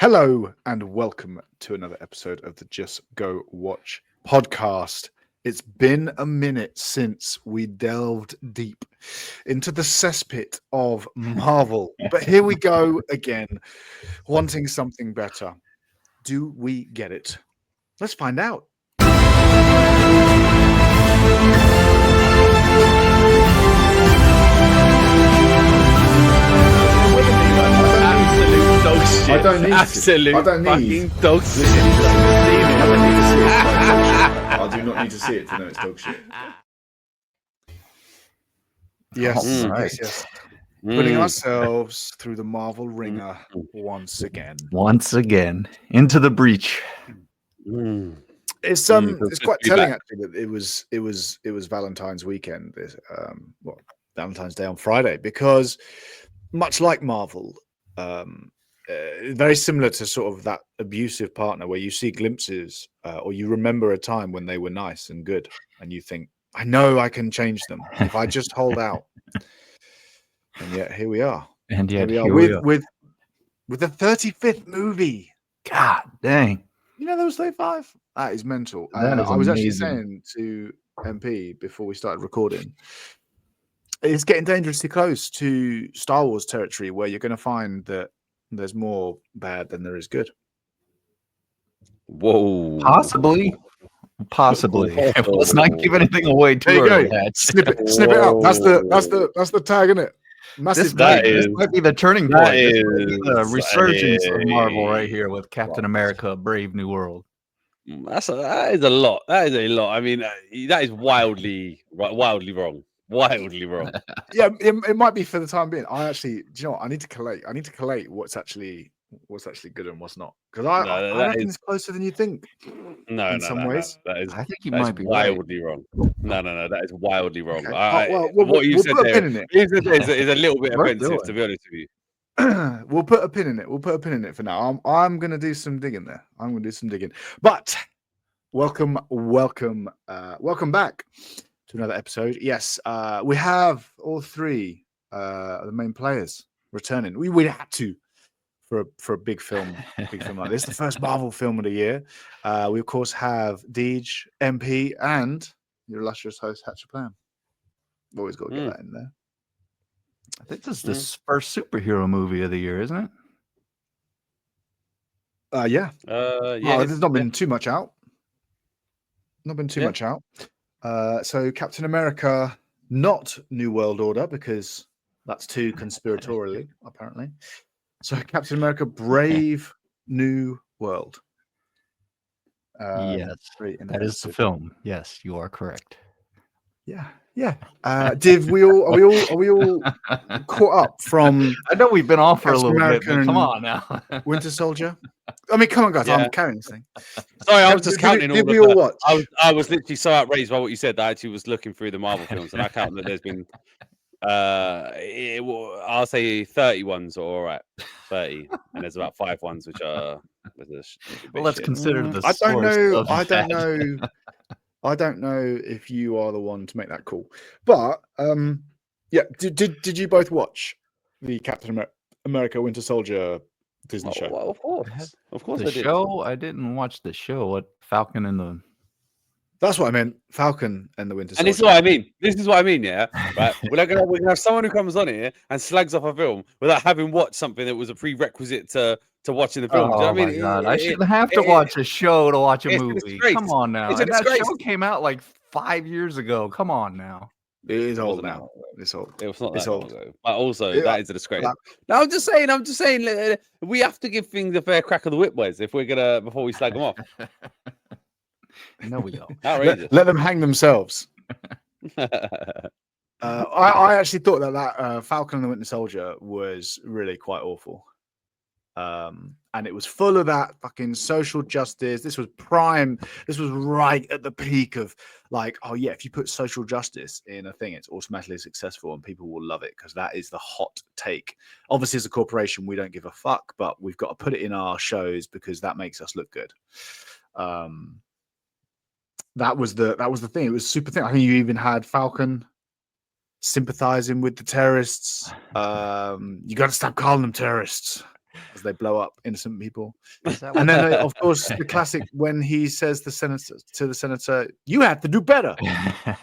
Hello and welcome to another episode of the Just Go Watch podcast. It's been a minute since we delved deep into the cesspit of Marvel, but here we go again, wanting something better. Do we get it? Let's find out. Absolute dog shit. I don't need Absolute I don't fucking dog shit. I do not need to see it to know it's dog shit. Yes, yes. Putting ourselves through the Marvel ringer once again. Into the breach. It's quite telling actually that it was Valentine's weekend. Valentine's Day on Friday, because much like Marvel, very similar to sort of that abusive partner where you see glimpses or you remember a time when they were nice and good and you think, I know I can change them if I just hold out. And yet here we are. And yet here we are with the 35th movie. God dang. You know, there was 35. That is mental. That is I was actually amazing. saying to MP before we started recording, it's getting dangerously close to Star Wars territory where you're going to find that there's more bad than there is good. Whoa. Possibly. Let's not give anything away too There you early. go. Snip it out. That's the tag, isn't it? Massive tag. This might be the turning point. This might be the is resurgence of Marvel right here with Captain America: Brave New World. That is a lot. That is a lot. I mean, that is wildly wrong. Wildly wrong. Yeah, it might be for the time being. I actually, do you know what? I need to collate what's actually good and what's not, because I reckon it's closer than you think. No, some ways. That is, I think you that might is be wildly wrong. No, that is wildly wrong. Okay. What you said put a there pin in it. is a little bit Worth offensive, doing. to be honest with you. We'll put a pin in it. For now. I'm going to do some digging there. But welcome back to another episode. Yes, we have all three of the main players returning. We had to for a big film like this, the first Marvel film of the year. We of course have Deej, MP, and your illustrious host Hatchaplan. Always got to get that in there. I think this is the first superhero movie of the year, isn't it? Yeah. Yeah. There's not been too much out. So Captain America, not New World Order, because that's too conspiratorially, apparently. So Captain America, Brave New World. Yes, that is the film. Yes, you are correct. Yeah. Are we all caught up from? I know we've been off for a Captain little America bit, but come and on now. Winter Soldier. I mean, come on, guys. Yeah. I'm carrying this thing. Sorry, I was just counting Did all we of all the. watch? I was literally so outraged by what you said that I actually was looking through the Marvel films, and I count that there's been I'll say 30 ones are all right, 30, and there's about 5 ones which are Well, let's consider the I don't source know. of I don't that. know. I don't know if you are the one to make that call. But yeah, did you both watch the Captain America Winter Soldier Disney show? Well, of course, The I did. show? I didn't watch the show. What Falcon and the That's what I meant. Falcon and the Winter Soldier. And this is what I mean. This is what I mean, yeah. Right? We're gonna have someone who comes on here and slags off a film without having watched something that was a prerequisite to watching the film. Do you know what I mean? God! I shouldn't have to watch a show to watch a it's a movie. disgrace. Come on now. It's a And that disgrace. show came out like 5 years ago. Come on now. It is old wasn't now. It's old. It was not It's that long old. ago. But also, Yeah, that is a disgrace. that- No, I'm just saying, we have to give things a fair crack of the whip, boys, if we're gonna before we slag them off. No, we don't. Outrageous. Let them hang themselves. I actually thought that Falcon and the Winter Soldier was really quite awful. And it was full of that fucking social justice. This was prime. This was right at the peak of like, oh yeah, if you put social justice in a thing, it's automatically successful and people will love it because that is the hot take. Obviously, as a corporation, we don't give a fuck, but we've got to put it in our shows because that makes us look good. That was the thing. It was super thing. I think you even had Falcon sympathizing with the terrorists. You got to stop calling them terrorists. as they blow up innocent people. Is that And what then, of course, the classic when he says to the senator, "You have to do better,"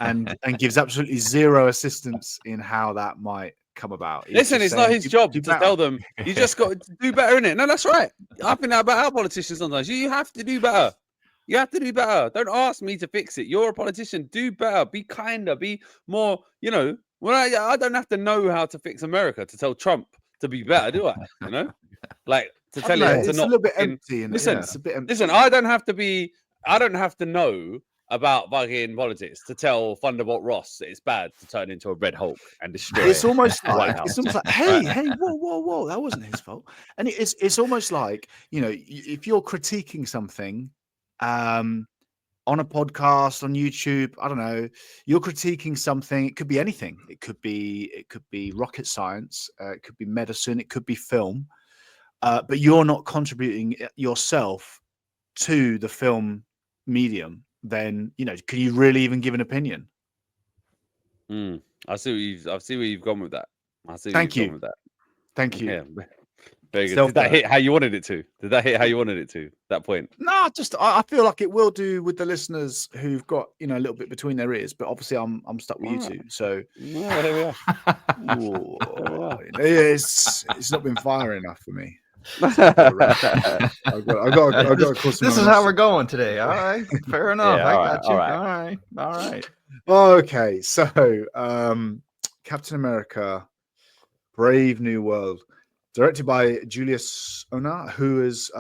and gives absolutely zero assistance in how that might come about. He's Listen, just it's not saying, his job do to better. tell them you just got to do better in it. No, that's right. I think that about our politicians sometimes. You have to do better. You have to do better. Don't ask me to fix it. You're a politician. Do better. Be kinder. Be more. You know, well, I don't have to know how to fix America to tell Trump to be better, do I? You know, like to I tell don't know, him to it's not. a little bit fucking- empty. And Listen, it's a bit empty. listen. I don't have to be. I don't have to know about fucking politics to tell Thunderbolt Ross that it's bad to turn into a Red Hulk and destroy. It's almost the White like House. hey, whoa, that wasn't his fault. And it's almost like, you know, if you're critiquing something, on a podcast, on YouTube, I don't know, you're critiquing something. It could be anything. It could be rocket science. It could be medicine. It could be film. But you're not contributing yourself to the film medium. Then, you know, can you really even give an opinion? I see where you've gone with that. I see where Thank you've you. gone with that. Thank you. Yeah. Very good. Self Did that burn. hit how you wanted it to? Did that hit how you wanted it to? That point? No, just I feel like it will do with the listeners who've got, you know, a little bit between their ears. But obviously, I'm stuck with you two. So No, there we are. ooh, There we are. it's not been fire enough for me. I've got to call This is how we're going today. All right, fair enough. Yeah, I all got right, you. All right. Okay, so Captain America: Brave New World, directed by Julius Onah, who is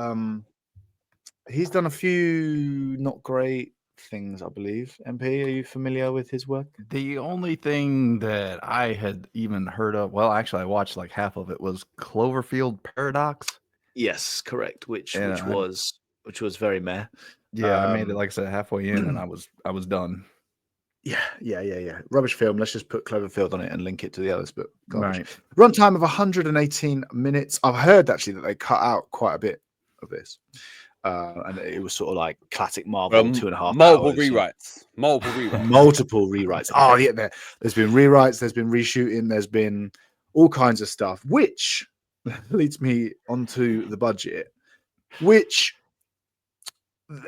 he's done a few not great things, I believe. MP, are you familiar with his work? The only thing that I had even heard of, well, actually, I watched like half of it, was Cloverfield Paradox. Yes, correct. Which And was very meh. Yeah, I made it, like I said, halfway in, and I was done. Yeah. Rubbish film. Let's just put Cloverfield on it and link it to the others. But garbage. Right. Runtime of 118 minutes. I've heard actually that they cut out quite a bit of this. And it was sort of like classic Marvel 2.5 multiple hours. Rewrites. Multiple rewrites. Oh yeah, there's been rewrites, there's been reshooting, there's been all kinds of stuff, which leads me onto the budget, which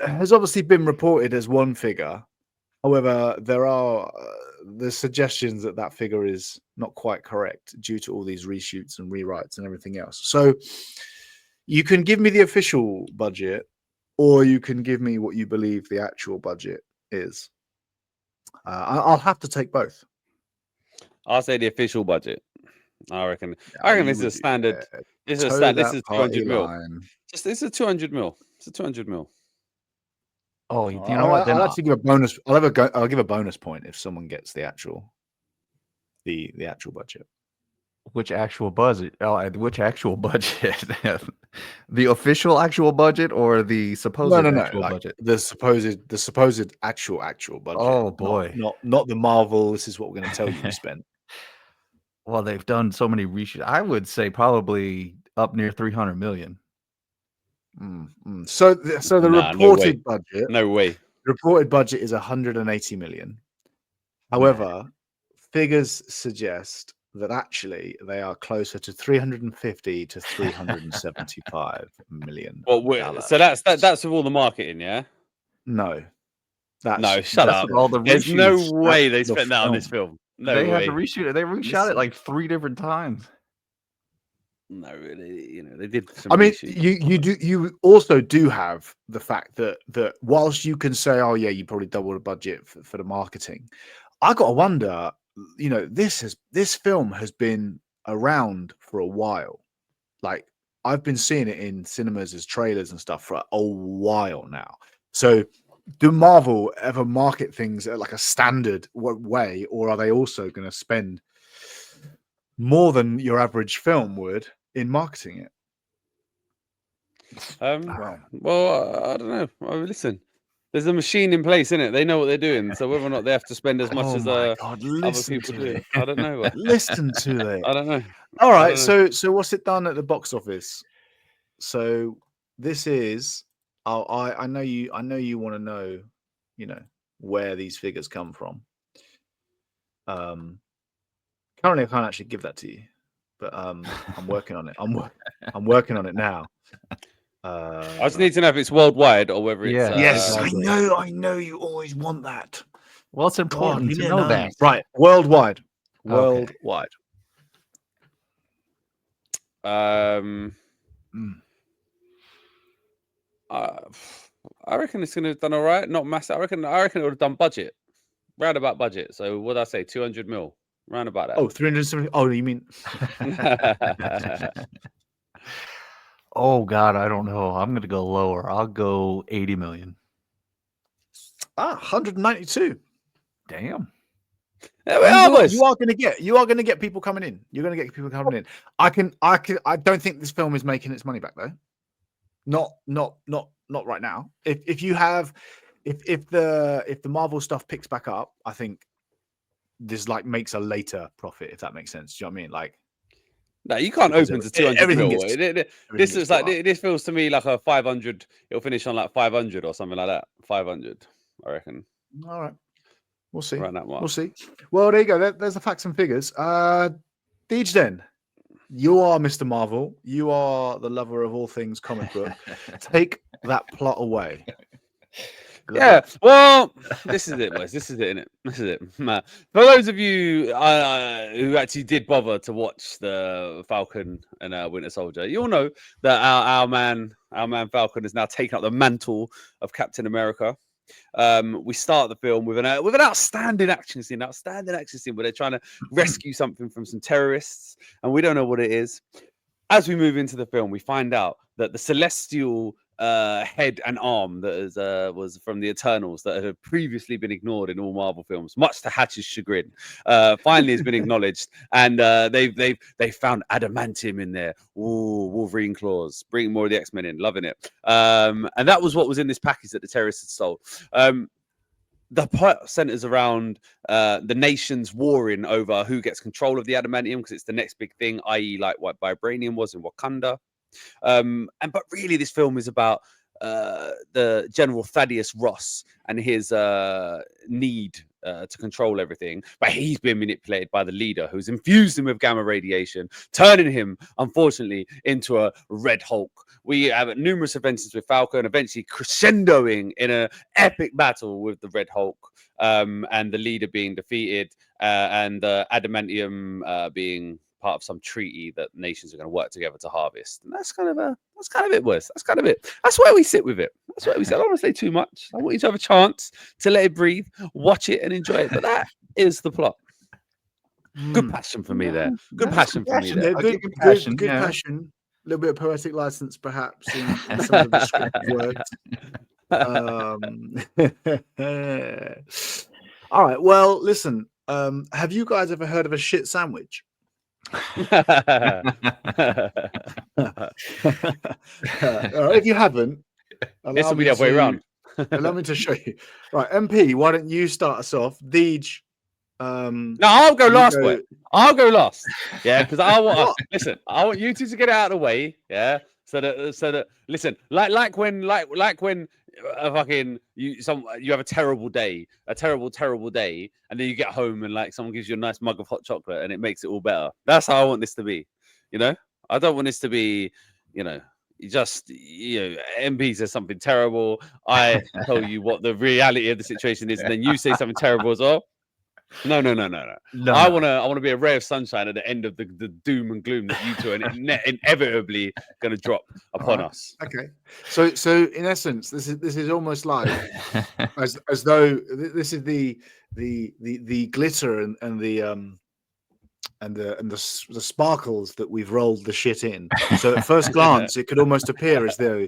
has obviously been reported as one figure. However, there are there's suggestions that figure is not quite correct due to all these reshoots and rewrites and everything else. So you can give me the official budget, or you can give me what you believe the actual budget is. I'll have to take both. I'll say the official budget. I reckon. I reckon this is a standard. This is 200 mil. This is 200 mil. It's a 200 mil. Oh, you know what? Then I'll actually give a bonus. I'll give a bonus point if someone gets the actual budget. Which actual budget? Oh, which actual budget? The official actual budget or the supposed actual like budget? The supposed actual budget. Oh boy, not the Marvel. This is what we're going to tell you we spent. Well, they've done so many reshoots. I would say probably up near 300 million. So the reported budget. No way. The reported budget is 180 million. However, figures suggest that actually they are closer to 350 to 375 million. So that's with all the marketing, yeah? No. Shut up. All the There's no way they spent that on this film. No way. They had to reshoot it. They reshot it like 3 different times. No, really, they did. I mean, you also do have the fact that whilst you can say, oh yeah, you probably doubled the budget for the marketing, I got to wonder, this film has been around for a while. Like, I've been seeing it in cinemas as trailers and stuff for a while now. So do Marvel ever market things like a standard way, or are they also going to spend more than your average film would in marketing it? Well, I don't know. Listen, there's a machine in place, isn't it? They know what they're doing. So whether or not they have to spend as much as other people do, I don't know. Listen to it. I don't know. All right. So what's it done at the box office? So this is. I know you want to know, where these figures come from. Currently, I can't actually give that to you, but I'm working on it. I'm working on it now. I just need to know if it's worldwide or whether it's. Yeah, Yes, exactly. I know. You always want that. Well, it's important leave to me know alone. that. Right, worldwide. Okay. Worldwide. Mm. I reckon it's gonna have done all right. Not massive. I reckon it would have done budget, roundabout budget. So what did I say? 200 mil, round about that. Oh, 370. Oh, you mean? Oh God, I don't know. I'm gonna go lower. I'll go 80 million. 192. Damn. You are going to get people coming in. You're going to get people coming in. I don't think this film is making its money back though. Not right now. If the Marvel stuff picks back up, I think this like makes a later profit, if that makes sense. Do you know what I mean? Like, no, you can't open to 200 mil. This is like this feels to me like a 500. It'll finish on like 500 or something like that. 500, I reckon. All right, we'll see. Around that mark. We'll see. Well, there you go. There's the facts and figures. Deej, then you are Mr. Marvel. You are the lover of all things comic book. Take that plot away. Yeah, well, this is it, boys. This is it, innit? This is it. For those of you who actually did bother to watch the Falcon and Winter Soldier, you'll know that our man Falcon has now taken up the mantle of Captain America. We start the film with an outstanding action scene where they're trying to rescue something from some terrorists, and we don't know what it is. As we move into the film, we find out that the celestial head and arm that was from the Eternals that had previously been ignored in all Marvel films, much to Hatch's chagrin, finally has been acknowledged, and they've found adamantium in there. Ooh, Wolverine claws, bringing more of the X-Men in, loving it. And that was what was in this package that the terrorists had stole. The plot centers around the nations warring over who gets control of the adamantium, because it's the next big thing, i.e., like what vibranium was in Wakanda. But really, this film is about the General Thaddeus Ross and his need to control everything. But he's been manipulated by the leader, who's infused him with gamma radiation, turning him, unfortunately, into a Red Hulk. We have numerous adventures with Falcon, eventually crescendoing in an epic battle with the Red Hulk, and the leader being defeated, and the adamantium being part of some treaty that nations are going to work together to harvest. And that's kind of it, boys. That's kind of it. That's where we sit with it. That's where we sit. I don't want to say too much. I want you to have a chance to let it breathe, watch it, and enjoy it. But that is the plot. Good passion for me there. Good passion for me there. Good passion. A little bit of poetic license, perhaps, in some of the descriptive words. All right. Well, listen. Have you guys ever heard of a shit sandwich? If you haven't, this will be the other way around. Allow me to show you. Right, MP, why don't you start us off? Deej. No, I'll go last. I'll go last. Yeah, because I want listen. I want you two to get out of the way. Yeah, so that listen, like when fucking you have a terrible day, and then you get home and like someone gives you a nice mug of hot chocolate and it makes it all better. That's how I want this to be. You know, I don't want this to be, MP says something terrible, I tell you what the reality of the situation is, and then you say something terrible as well. No. I want to be a ray of sunshine at the end of the doom and gloom that you two are inevitably going to drop upon us. Okay, so in essence, this is almost like as though this is the glitter and the sparkles that we've rolled the shit in. So at first glance, it could almost appear as though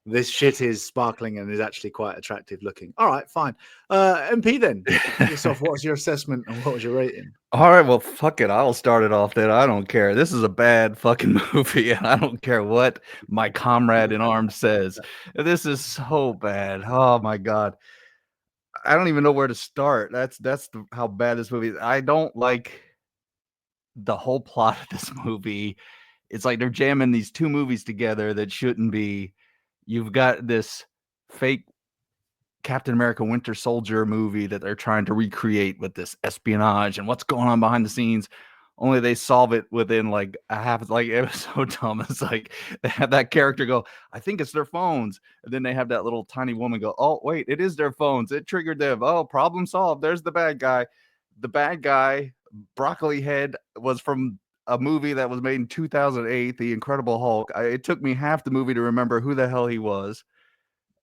this shit is sparkling and is actually quite attractive looking. All right, fine. MP, then, yourself, what was your assessment and what was your rating? All right, well, fuck it. I'll start it off then. I don't care. This is a bad fucking movie, and I don't care what my comrade in arms says. This is so bad. Oh my God. I don't even know where to start. That's how bad this movie is. I don't like the whole plot of this movie. It's like they're jamming these two movies together that shouldn't be. You've got this fake Captain America Winter Soldier movie that they're trying to recreate with this espionage and what's going on behind the scenes, only they solve it within like a half. Like it was so dumb. It's like they have that character go, I think it's their phones, and then they have that little tiny woman go, oh wait, it is their phones. It triggered them. Oh, problem solved. There's the bad guy. The bad guy, Broccoli Head, was from a movie that was made in 2008, The Incredible Hulk. It took me half the movie to remember who the hell he was.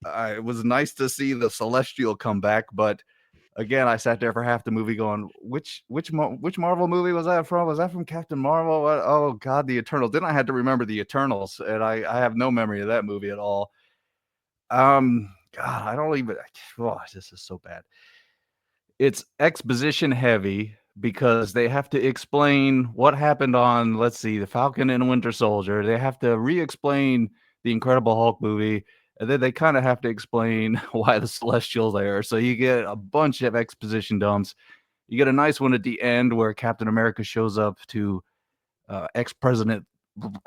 It was nice to see the Celestial come back, but again, I sat there for half the movie going, which Marvel movie was that from? Was that from Captain Marvel? What? Oh God, the Eternals. Then I had to remember the Eternals, and I have no memory of that movie at all. God, I don't even. Oh, this is so bad. It's exposition heavy because they have to explain what happened on, let's see, the Falcon and Winter Soldier. They have to re-explain the Incredible Hulk movie, and then they kind of have to explain why the Celestials are there. So you get a bunch of exposition dumps. You get a nice one at the end where Captain America shows up to ex-president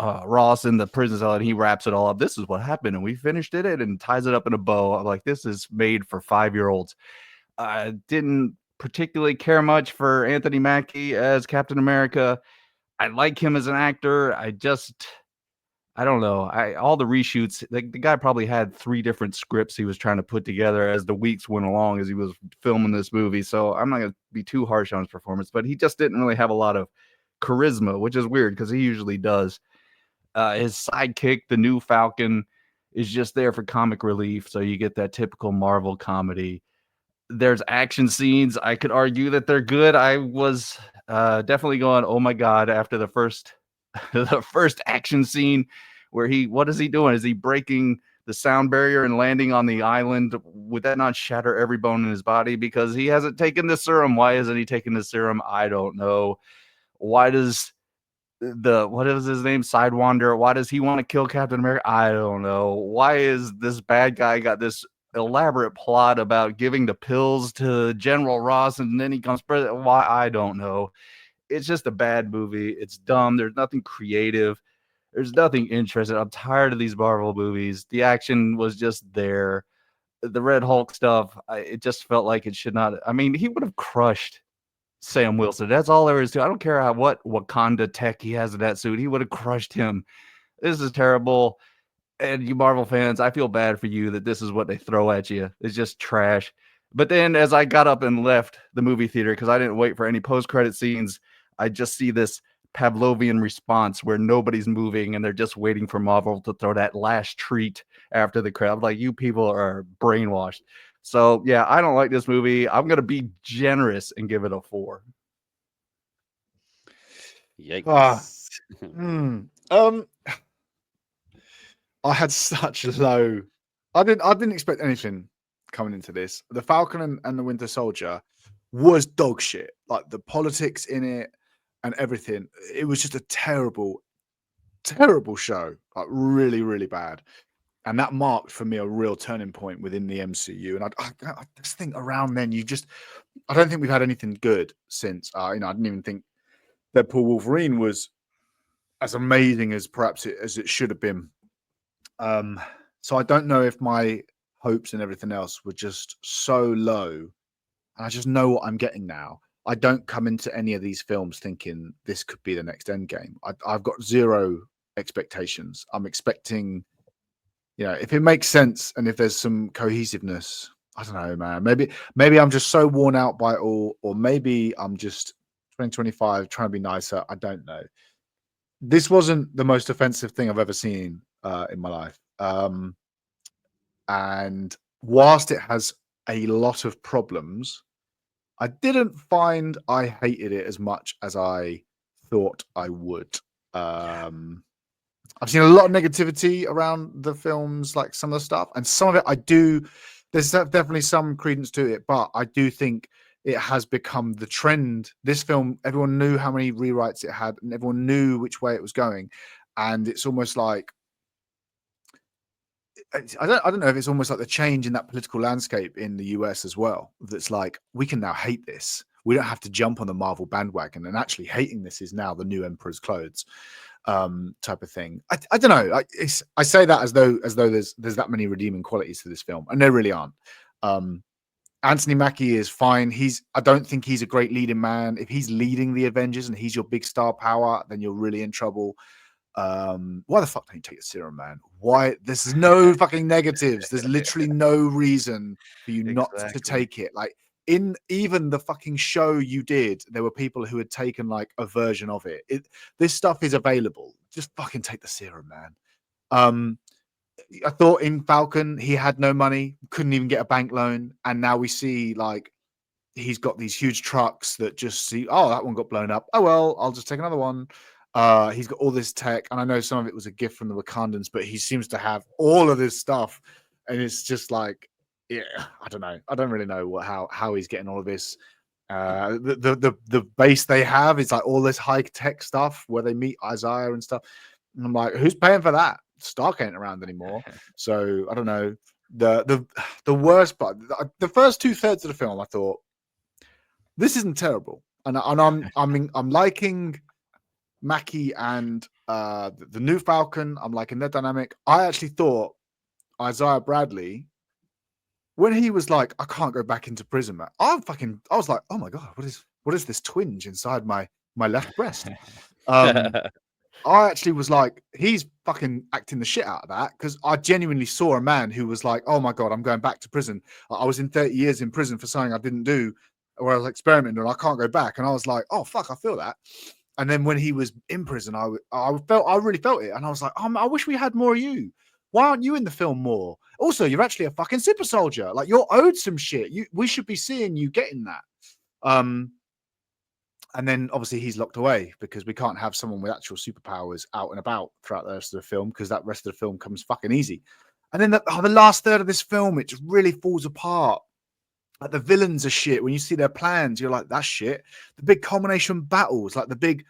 Ross in the prison cell, and he wraps it all up. This is what happened, and we finished it and ties it up in a bow. I'm like, this is made for 5-year-olds. I didn't particularly care much for Anthony Mackie as Captain America. I like him as an actor. I don't know. All the reshoots, the guy probably had 3 different scripts he was trying to put together as the weeks went along as he was filming this movie. So I'm not going to be too harsh on his performance, but he just didn't really have a lot of charisma, which is weird because he usually does. His sidekick, the new Falcon, is just there for comic relief. So you get that typical Marvel comedy. There's action scenes. I could argue that they're good. I was definitely going, oh my God, after the first the first action scene where what is he doing? Is he breaking the sound barrier and landing on the island? Would that not shatter every bone in his body because he hasn't taken the serum? Why isn't he taking the serum? I don't know. Why does what is his name? Sidewinder. Why does he want to kill Captain America? I don't know. Why is this bad guy got this elaborate plot about giving the pills to General Ross and then he comes president? Why? I don't know. It's just a bad movie. It's dumb. There's nothing creative. There's nothing interesting. I'm tired of these Marvel movies. The action was just there. The Red Hulk stuff, it just felt like it should not. I mean, he would have crushed Sam Wilson. That's all there is to it. I don't care what Wakanda tech he has in that suit. He would have crushed him. This is terrible. And you Marvel fans, I feel bad for you that this is what they throw at you. It's just trash. But then as I got up and left the movie theater, because I didn't wait for any post-credit scenes, I just see this Pavlovian response where nobody's moving and they're just waiting for Marvel to throw that last treat after the crowd. Like, you people are brainwashed. So, yeah, I don't like this movie. I'm going to be generous and give it a 4. Yikes. I had such low. I didn't expect anything coming into this. The Falcon and the Winter Soldier was dog shit. Like the politics in it and everything. It was just a terrible, terrible show. Like really, really bad. And that marked for me a real turning point within the MCU. And I just think around then I don't think we've had anything good since. I didn't even think Deadpool Wolverine was as amazing as perhaps as it should have been. So I don't know if my hopes and everything else were just so low. And I just know what I'm getting now. I don't come into any of these films thinking this could be the next Endgame. I've got zero expectations. I'm expecting, if it makes sense and if there's some cohesiveness, I don't know, man. Maybe I'm just so worn out by it all, or maybe I'm just 2025 trying to be nicer. I don't know. This wasn't the most offensive thing I've ever seen in my life. And whilst it has a lot of problems, I didn't find I hated it as much as I thought I would. I've seen a lot of negativity around the films, like some of the stuff, and some of it I do. There's definitely some credence to it, but I do think it has become the trend. This film, everyone knew how many rewrites it had, and everyone knew which way it was going, and it's almost like I don't know if it's almost like the change in that political landscape in the US as well. That's like, we can now hate this. We don't have to jump on the Marvel bandwagon, and actually hating this is now the new emperor's clothes, type of thing. I don't know. I say that as though there's that many redeeming qualities to this film, and there really aren't. Anthony Mackie is fine. I don't think he's a great leading man. If he's leading the Avengers and he's your big star power, then you're really in trouble. Why the fuck don't you take the serum, man? Why? There's no fucking negatives. There's literally no reason for you not to take it. Like in even the fucking show you did, there were people who had taken like a version of it. This stuff is available. Just fucking take the serum, man. I thought in Falcon he had no money, couldn't even get a bank loan, and now we see like he's got these huge trucks that just see, oh, that one got blown up. Oh well, I'll just take another one. He's got all this tech, and I know some of it was a gift from the Wakandans, but he seems to have all of this stuff, and it's just yeah, I don't know. I don't really know how he's getting all of this. The base they have is like all this high tech stuff where they meet Isaiah and stuff. And I'm like, who's paying for that? Stark ain't around anymore, so I don't know. The worst part, the first 2/3 of the film, I thought this isn't terrible, and I'm liking Mackie and the new Falcon. I'm liking their dynamic. I actually thought Isaiah Bradley, when he was like, I can't go back into prison, man. I was like, oh my god, what is this twinge inside my left breast? I actually was like, he's fucking acting the shit out of that, because I genuinely saw a man who was like, oh my god, I'm going back to prison. I was in 30 years in prison for something I didn't do, where I was experimenting, and I can't go back. And I was like, oh fuck, I feel that. And then when he was in prison, I really felt it, and I was like, I wish we had more of you. Why aren't you in the film more? Also, you're actually a fucking super soldier. Like, you're owed some shit. We should be seeing you getting that. And then obviously he's locked away because we can't have someone with actual superpowers out and about throughout the rest of the film, because that rest of the film comes fucking easy. And then the last third of this film, it just really falls apart. Like, the villains are shit. When you see their plans, you're like, that's shit. The big combination battles, like the big,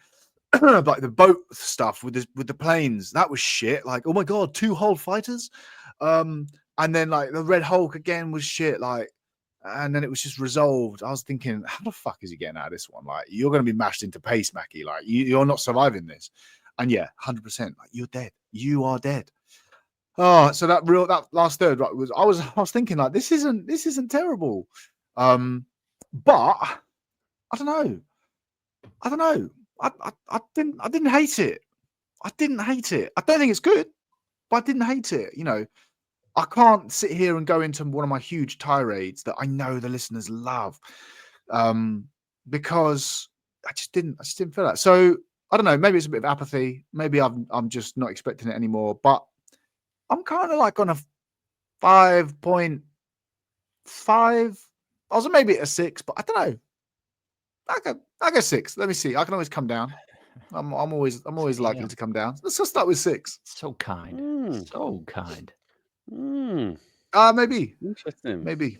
like the boat stuff with the planes, that was shit. Like, oh my god, 2 whole fighters. And then like the Red Hulk again was shit. Like, and then it was just resolved. I was thinking, how the fuck is he getting out of this one? Like, you're going to be mashed into paste, Mackie. Like, you're not surviving this. And yeah, 100%. Like, you're dead. You are dead. Oh, so that last third, right, I was thinking like, this isn't terrible. But I don't know. I didn't hate it. I didn't hate it. I don't think it's good, but I didn't hate it. You know, I can't sit here and go into one of my huge tirades that I know the listeners love, because I just didn't feel that. So I don't know. Maybe it's a bit of apathy. Maybe I'm just not expecting it anymore. But I'm kind of like on a 5.5. I was maybe at a 6, but I don't know. I go 6. Let me see. I can always come down. I'm always likely to come down. Let's just start with 6. So kind. So kind. Maybe. Interesting. Maybe.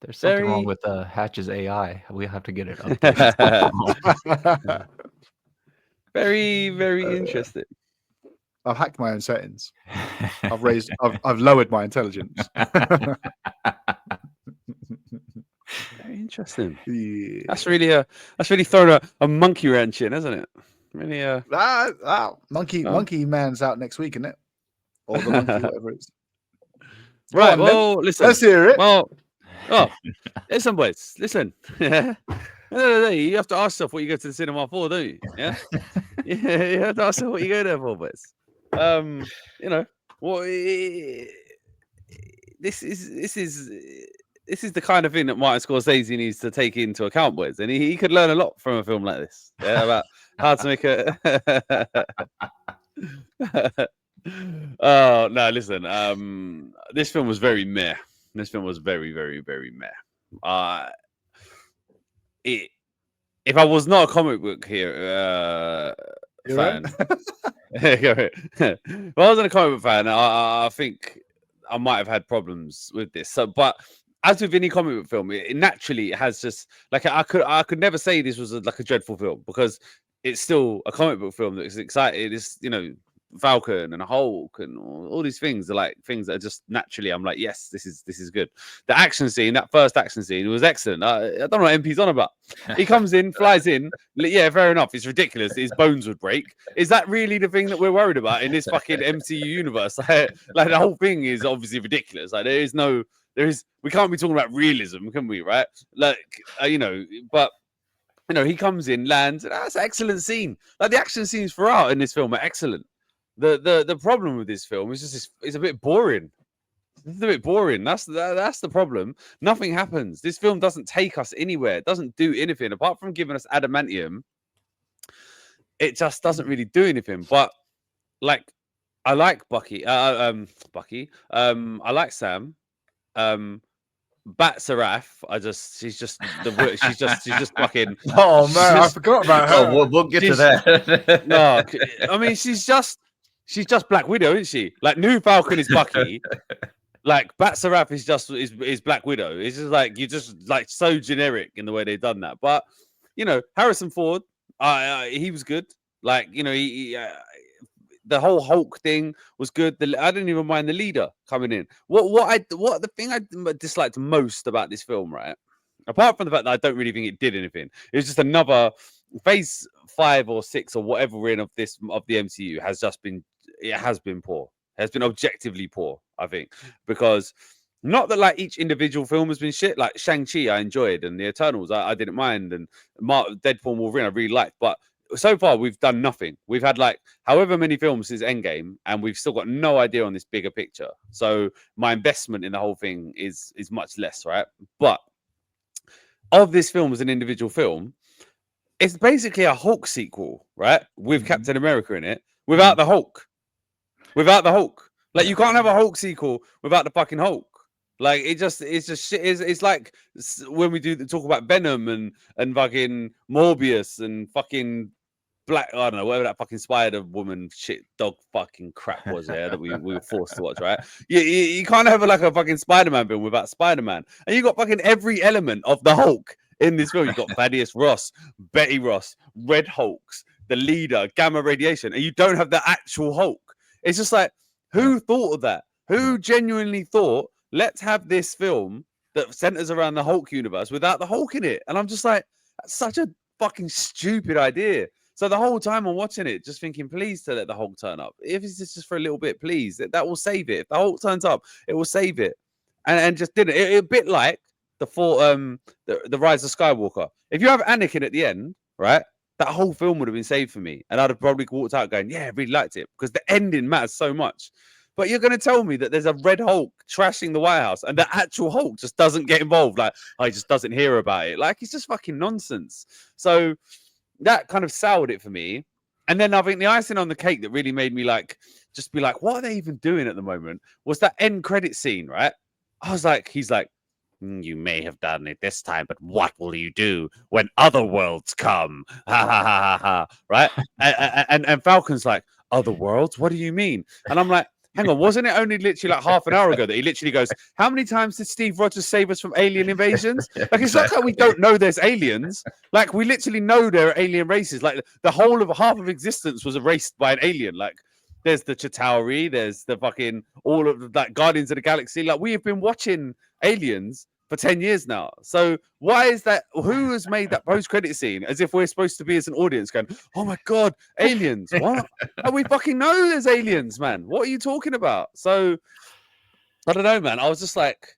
There's something wrong with Hatch's AI. We have to get it updated. Very, very interesting. I've hacked my own settings. I've lowered my intelligence. Very interesting. Yeah. That's really thrown a monkey wrench in, hasn't it? Really. Monkey Man's out next week, isn't it? Or the monkey, whatever it is. Right. Well, listen. Let's hear it. Well, listen, boys. Listen. Yeah. You have to ask yourself what you go to the cinema for, don't you? Yeah. Yeah. You have to ask yourself what you go there for, boys. You know, what? This is the kind of thing that Martin Scorsese needs to take into account, boys, and he could learn a lot from a film like this. Yeah, about how to make a. Oh no! Listen, this film was very meh. This film was very, very, very meh. If I was not a comic book fan, if I wasn't a comic book fan, I think I might have had problems with this. So, but as with any comic book film, it naturally has just like I could never say this was like a dreadful film, because it's still a comic book film that's excited. It's, you know, Falcon and Hulk and all these things are like things that are just naturally, I'm like, yes, this is good. The action scene, that first action scene, was excellent. I don't know what MP's on about. He comes in, flies in. Yeah, fair enough. It's ridiculous. His bones would break. Is that really the thing that we're worried about in this fucking MCU universe? Like the whole thing is obviously ridiculous. Like there is no we can't be talking about realism, can we? Right? Like, but he comes in, lands, and that's an excellent scene. Like the action scenes throughout in this film are excellent. The problem with this film is just it's a bit boring. It's a bit boring. That's the problem. Nothing happens. This film doesn't take us anywhere. It doesn't do anything apart from giving us adamantium. It just doesn't really do anything. But like, I like Bucky. I like Sam. Bat Saraf. She's just fucking. Oh man, I forgot about her. Oh, we'll get to that. No, I mean she's just Black Widow, isn't she? Like New Falcon is Bucky. Like Bat Saraf is Black Widow. It's just like you're just like so generic in the way they've done that. But Harrison Ford, he was good. Like the whole Hulk thing was good. I didn't even mind the leader coming in. The thing I disliked most about this film, right? Apart from the fact that I don't really think it did anything, it was just another phase 5 or 6 or whatever we're in of the MCU has been poor. It has been objectively poor, I think, because not that like each individual film has been shit. Like Shang-Chi, I enjoyed, and the Eternals, I didn't mind, and Deadpool and Wolverine, I really liked, but so far we've done nothing. We've had like however many films since Endgame, and we've still got no idea on this bigger picture. So my investment in the whole thing is much less, right? But of this film as an individual film, it's basically a Hulk sequel, right? With Captain America in it, without the Hulk. Like you can't have a Hulk sequel without the fucking Hulk. Like it's just shit. It's like when we talk about Venom and fucking Morbius and fucking I don't know, whatever that fucking Spider Woman shit dog fucking crap was there that we were forced to watch, right? You can't have like a fucking Spider-Man film without Spider-Man. And you got fucking every element of the Hulk in this film. You got Thaddeus Ross, Betty Ross, Red Hulks, the leader, gamma radiation, and you don't have the actual Hulk. It's just like, who thought of that? Who genuinely thought, let's have this film that centers around the Hulk universe without the Hulk in it? And I'm just like, that's such a fucking stupid idea. So the whole time I'm watching it, just thinking, please to let the Hulk turn up. If it's just for a little bit, please, that will save it. If the Hulk turns up, it will save it. And just didn't. A bit like the Rise of Skywalker. If you have Anakin at the end, right? That whole film would have been saved for me. And I'd have probably walked out going, yeah, I really liked it. Because the ending matters so much. But you're going to tell me that there's a Red Hulk trashing the White House and the actual Hulk just doesn't get involved. Like, he just doesn't hear about it. Like, it's just fucking nonsense. So that kind of soured it for me. And then I think the icing on the cake that really made me just be like, what are they even doing at the moment? Was that end credit scene, right? I was like, he's like, you may have done it this time, but what will you do when other worlds come? Ha ha ha ha ha. Right? And Falcon's like, other worlds? What do you mean? And I'm like, hang on, wasn't it only literally like half an hour ago that he literally goes, how many times did Steve Rogers save us from alien invasions? Like, it's not like we don't know there's aliens. Like, we literally know there are alien races. Like, the whole of half of existence was erased by an alien. Like, there's the Chitauri, there's the fucking all of the like Guardians of the Galaxy. Like, we have been watching aliens for 10 years now. So why is that? Who has made that post-credit scene as if we're supposed to be as an audience going, oh my God, aliens. What? And we fucking know there's aliens, man. What are you talking about? So I don't know, man. I was just like,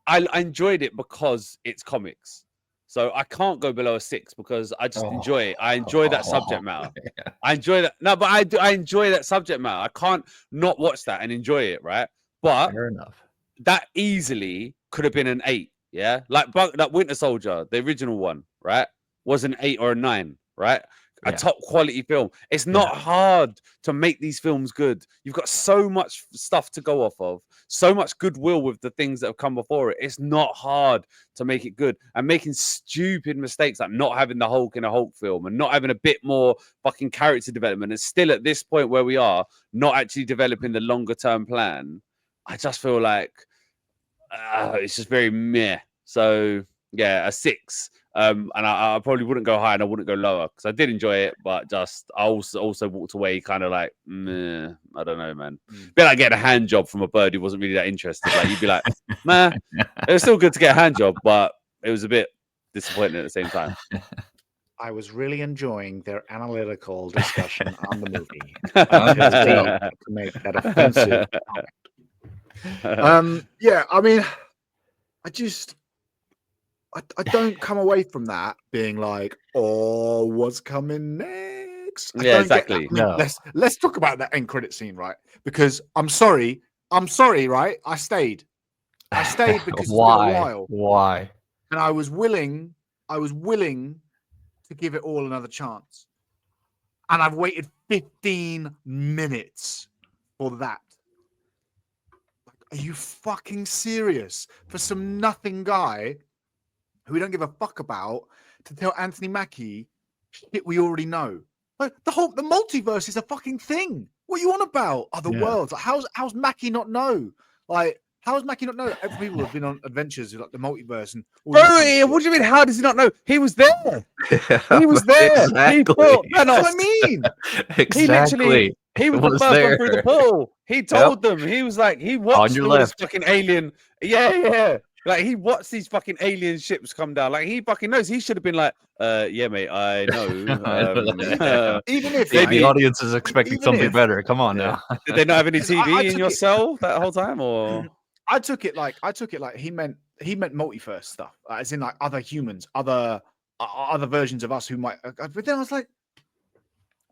I enjoyed it because it's comics. So I can't go below a 6 because I just enjoy it. I enjoy that subject matter. Yeah. I enjoy that. No, but I enjoy that subject matter. I can't not watch that and enjoy it, right? But fair enough. That easily could have been an 8, yeah? Like Winter Soldier, the original one, right? Was an 8 or a 9, right? A top quality film. It's not hard to make these films good. You've got so much stuff to go off of, so much goodwill with the things that have come before it. It's not hard to make it good. And making stupid mistakes like not having the Hulk in a Hulk film and not having a bit more fucking character development, and still at this point where we are, not actually developing the longer term plan. I just feel like it's just very meh. So yeah, a 6. And I probably wouldn't go higher and I wouldn't go lower because I did enjoy it, but just I also walked away kind of like, meh, I don't know, man. Bit like getting a hand job from a bird who wasn't really that interested. Like you'd be like, nah, it was still good to get a hand job, but it was a bit disappointing at the same time. I was really enjoying their analytical discussion on the movie. To make that offensive comment. Yeah, I mean, I don't come away from that being like, oh, what's coming next? I Yeah, don't exactly. get that. I mean, let's talk about that end credit scene, right? Because I'm sorry, right? I stayed because it's been a while. Why? And I was willing to give it all another chance. And I've waited 15 minutes for that. Are you fucking serious? For some nothing guy who we don't give a fuck about to tell Anthony Mackie shit we already know. Like, the multiverse is a fucking thing. What are you on about? Other worlds? Like, how's Mackie not know? Like, how's Mackie not know? Every people have been on adventures like the multiverse and all Bro, that kind of what do you mean? shit. How does he not know? He was there. He was there. Exactly. He thought Thanos. That's what I mean. Exactly. He was the first one through the portal. He told them. He was like, he watched all this fucking alien. Yeah. Like, he watched these fucking alien ships come down. Like, he fucking knows. He should have been like, yeah, mate, I know. Even if the audience is expecting something better. Come on now. Did they not have any TV in your cell that whole time? Or I took it like he meant multiverse stuff, as in like other humans, other versions of us who might. But then I was like,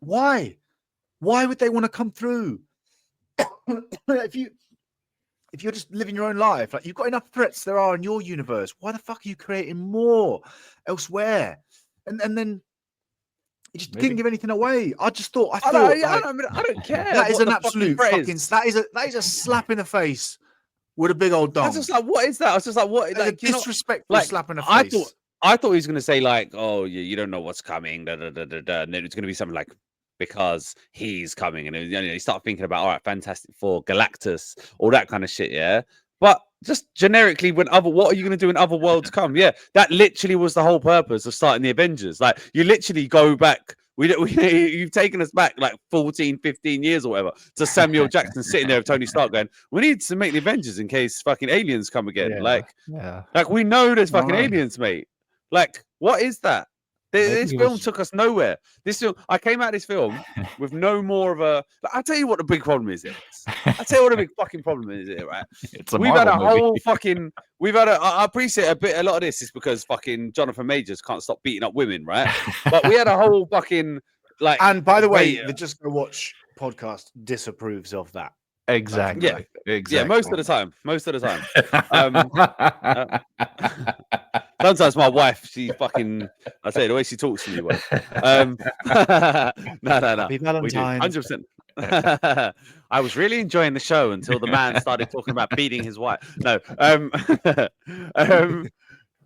why? Why would they want to come through? if you're just living your own life, like, you've got enough threats there are in your universe. Why the fuck are you creating more elsewhere? And then it just didn't give anything away. I thought I don't care. That is an absolute fucking. That is a slap in the face with a big old dong. I was just like, what is that? I was just like, what? Like, a disrespectful slap in the face. I thought he was gonna say like, oh, you don't know what's coming, and then it's gonna be something like, because he's coming, and you start thinking about, all right, Fantastic Four, Galactus, all that kind of shit, yeah. But just generically, what are you going to do when other worlds come? Yeah, that literally was the whole purpose of starting the Avengers. Like, you literally go back. You've taken us back like 14, 15 years or whatever to Samuel Jackson sitting there with Tony Stark going, we need to make the Avengers in case fucking aliens come again. Like we know there's fucking aliens, mate. Like, what is that? This film took us nowhere. I came out of this film with no more of a. I'll tell you what the big problem is. I'll tell you what the big fucking problem is. Right? We've had a whole fucking. I appreciate a lot of this is because fucking Jonathan Majors can't stop beating up women, right? But we had a whole fucking like. And by the way, the Just Go Watch podcast disapproves of that. Exactly. Yeah. Most of the time. Sometimes my wife, she fucking, I say the way she talks to me, well. No. Happy Valentine's. 100%. I was really enjoying the show until the man started talking about beating his wife. No.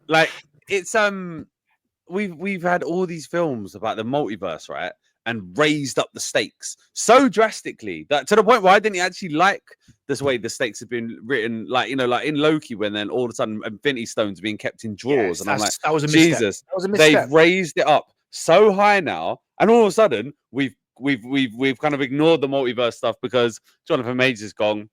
Like, it's we've had all these films about the multiverse, right? And raised up the stakes so drastically that to the point where I didn't actually like this way the stakes have been written, like, like in Loki, when then all of a sudden Infinity Stones are being kept in drawers, and I'm like, that was a Jesus, they've raised it up so high now, and all of a sudden we've kind of ignored the multiverse stuff because Jonathan Majors is gone.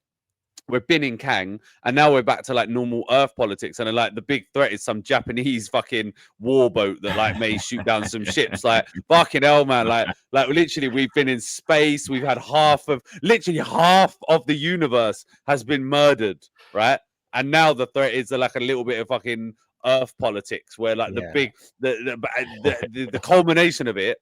We've been in Kang, and now we're back to like normal Earth politics, and like the big threat is some Japanese fucking warboat that like may shoot down some ships. Like, fucking hell, man! Like literally, we've been in space. We've had half of the universe has been murdered, right? And now the threat is like a little bit of fucking Earth politics, where like the culmination of it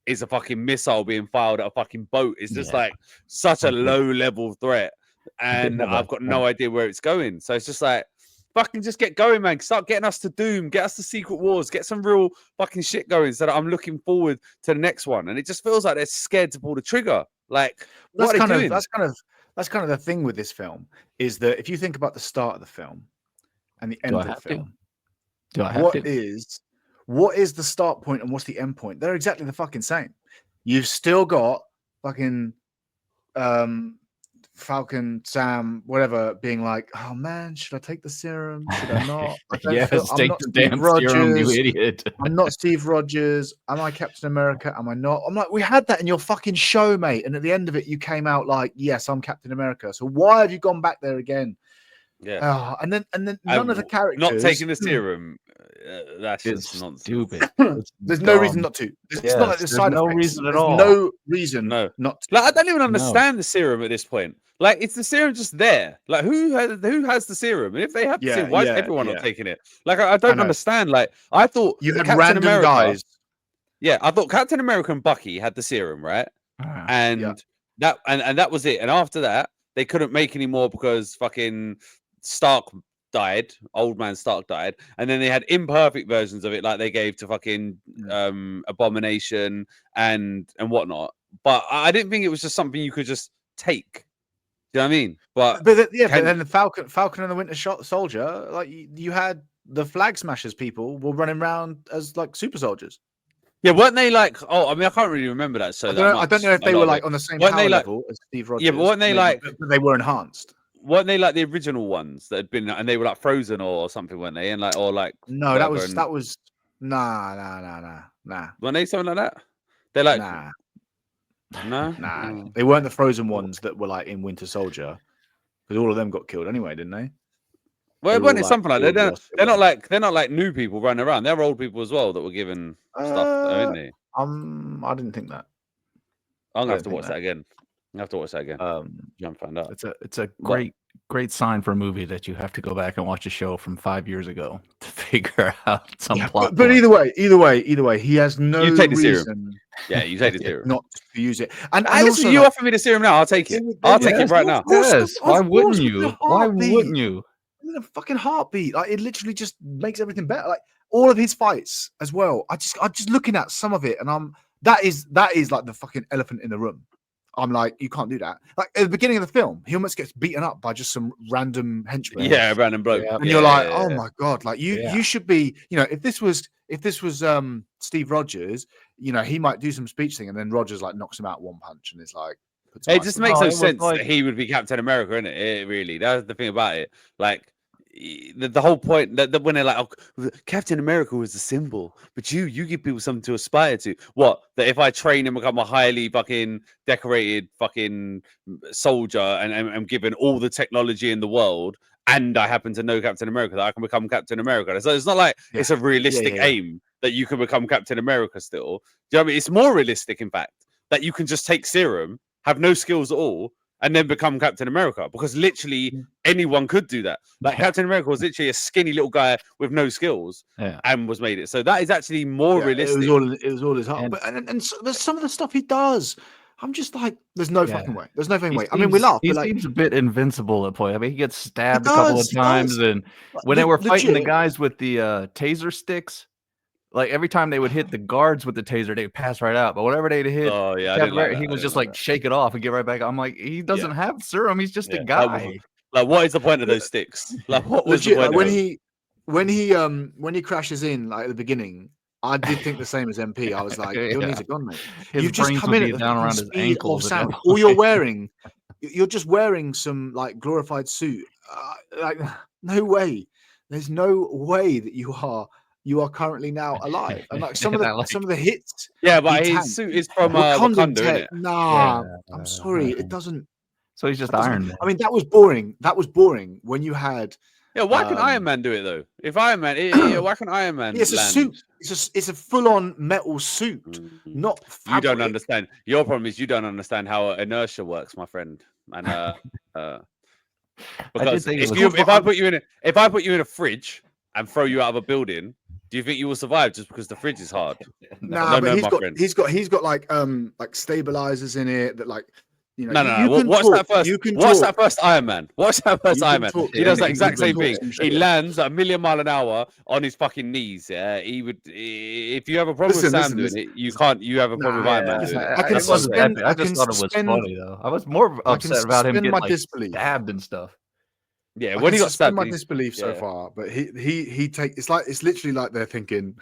is a fucking missile being fired at a fucking boat. It's just like such a low level threat. And I've got no idea where it's going. So it's just like, fucking just get going, man. Start getting us to Doom, get us to Secret Wars, get some real fucking shit going so that I'm looking forward to the next one. And it just feels like they're scared to pull the trigger. Like, what are they doing? That's kind of the thing with this film, is that if you think about the start of the film and the end of the film, what is the start point and what's the end point? They're exactly the fucking same. You've still got fucking Falcon, Sam, whatever, being like, oh man, should I take the serum? Should I not? Take the damn serum, you idiot. I'm not Steve Rogers. Am I Captain America? Am I not? I'm like, we had that in your fucking show, mate. And at the end of it, you came out like, yes, I'm Captain America. So why have you gone back there again? Yeah. And then none of the characters not taking the serum. That's just nonsense. Stupid. There's no reason not to. It's not like there's side no effects. reason at there's all. No reason not to. Like, I don't even understand the serum at this point. Like, it's the serum just there. Like, who has the serum? And if they have the serum, why is everyone not taking it? Like, I don't understand. Like, I thought You had Captain random America, guys. Yeah, I thought Captain America and Bucky had the serum, right? And that was it. And after that, they couldn't make any more because fucking Stark died. Old man Stark died. And then they had imperfect versions of it, like they gave to fucking Abomination and whatnot. But I didn't think it was just something you could just take. Do you know what I mean? But but then the Falcon and the Winter Soldier, like you had the Flag Smashers people were running around as like super soldiers. Yeah, weren't they like? Oh, I mean, I can't really remember that. So I don't know if they were like on the same power level as Steve Rogers. Yeah, but weren't they like? But they were enhanced. Weren't they like the original ones that had been, and they were like frozen or something, weren't they? And like, or like, no, that was nah. Weren't they something like that? They're like, nah. They weren't the frozen ones that were like in Winter Soldier, because all of them got killed anyway, didn't they? Well, weren't it something like that? They're not like new people running around. They're old people as well that were given stuff, aren't they? I didn't think that. I'm gonna have to watch that again. I have to watch that again. You haven't found out. It's a great sign for a movie that you have to go back and watch a show from 5 years ago to figure out some plot. But either way, he has no you take the reason. Serum. Yeah, you take the serum. Not to use it. And listen, you offer me the serum now, I'll take it. I'll take it right now. Yes. Why wouldn't you? Why wouldn't you? In a fucking heartbeat. Like, it literally just makes everything better. Like all of his fights as well. I'm just looking at some of it, and that is like the fucking elephant in the room. I'm like, you can't do that. Like at the beginning of the film, he almost gets beaten up by just some random henchman. Yeah, random bloke. And you're like, oh my god, like you should be, if this was Steve Rogers, he might do some speech thing, and then Rogers like knocks him out one punch, and it's like, it just makes no sense that he would be Captain America, isn't it? It really, that's the thing about it. Like the whole point that when they're like, oh, Captain America was the symbol, but you give people something to aspire to. What? That if I train and become a highly fucking decorated fucking soldier and I'm given all the technology in the world, and I happen to know Captain America, that I can become Captain America. So it's not like it's a realistic aim that you can become Captain America still. Do you know what I mean? It's more realistic, in fact, that you can just take serum, have no skills at all, and then become Captain America, because literally anyone could do that. Like Captain America was literally a skinny little guy with no skills and was made it. So that is actually more realistic. It was all his heart. And some of the stuff he does, I'm just like, there's no fucking way. There's no fucking way. I mean, we laugh. He seems a bit invincible at point. I mean, he gets stabbed a couple of times, and when they were fighting the guys with the taser sticks, like every time they would hit the guards with the taser, they would pass right out. But whatever they'd hit, he was just like shake it off and get right back. I'm like, he doesn't have serum. He's just a guy. Like, what is the point of those sticks? Like, what was the point when he crashes in like at the beginning? I did think the same as MP. I was like, your knees are gone, mate. You've just come in at the down around his ankles. All you're wearing, you're just wearing some like glorified suit. Like, no way. There's no way that you are currently now alive. And like some of the hits. Yeah, but his suit is from Wakanda, isn't it? Nah, I'm sorry, it doesn't. So he's just Iron Man. I mean, that was boring. That was boring when you had. Yeah, why can Iron Man do it though? If Iron Man, why can Iron Man? It's a suit. It's a full-on metal suit, not fabric. You don't understand. Your problem is you don't understand how inertia works, my friend. And because if I put you in a fridge and throw you out of a building, do you think you will survive just because the fridge is hard? Nah, but he's got like stabilizers in it that like. What's that first Iron Man? What's that first Iron Man? He does the exact same thing. He lands at 1,000,000 miles an hour on his fucking knees. Yeah, he would. If you have a problem with Sam doing it, you can't. You have a problem with Iron Man doing it. I just thought it was funny though. I was more upset about him getting stabbed and stuff. Yeah, when he got stabbed, my disbelief so far. But he take. It's literally like they're thinking.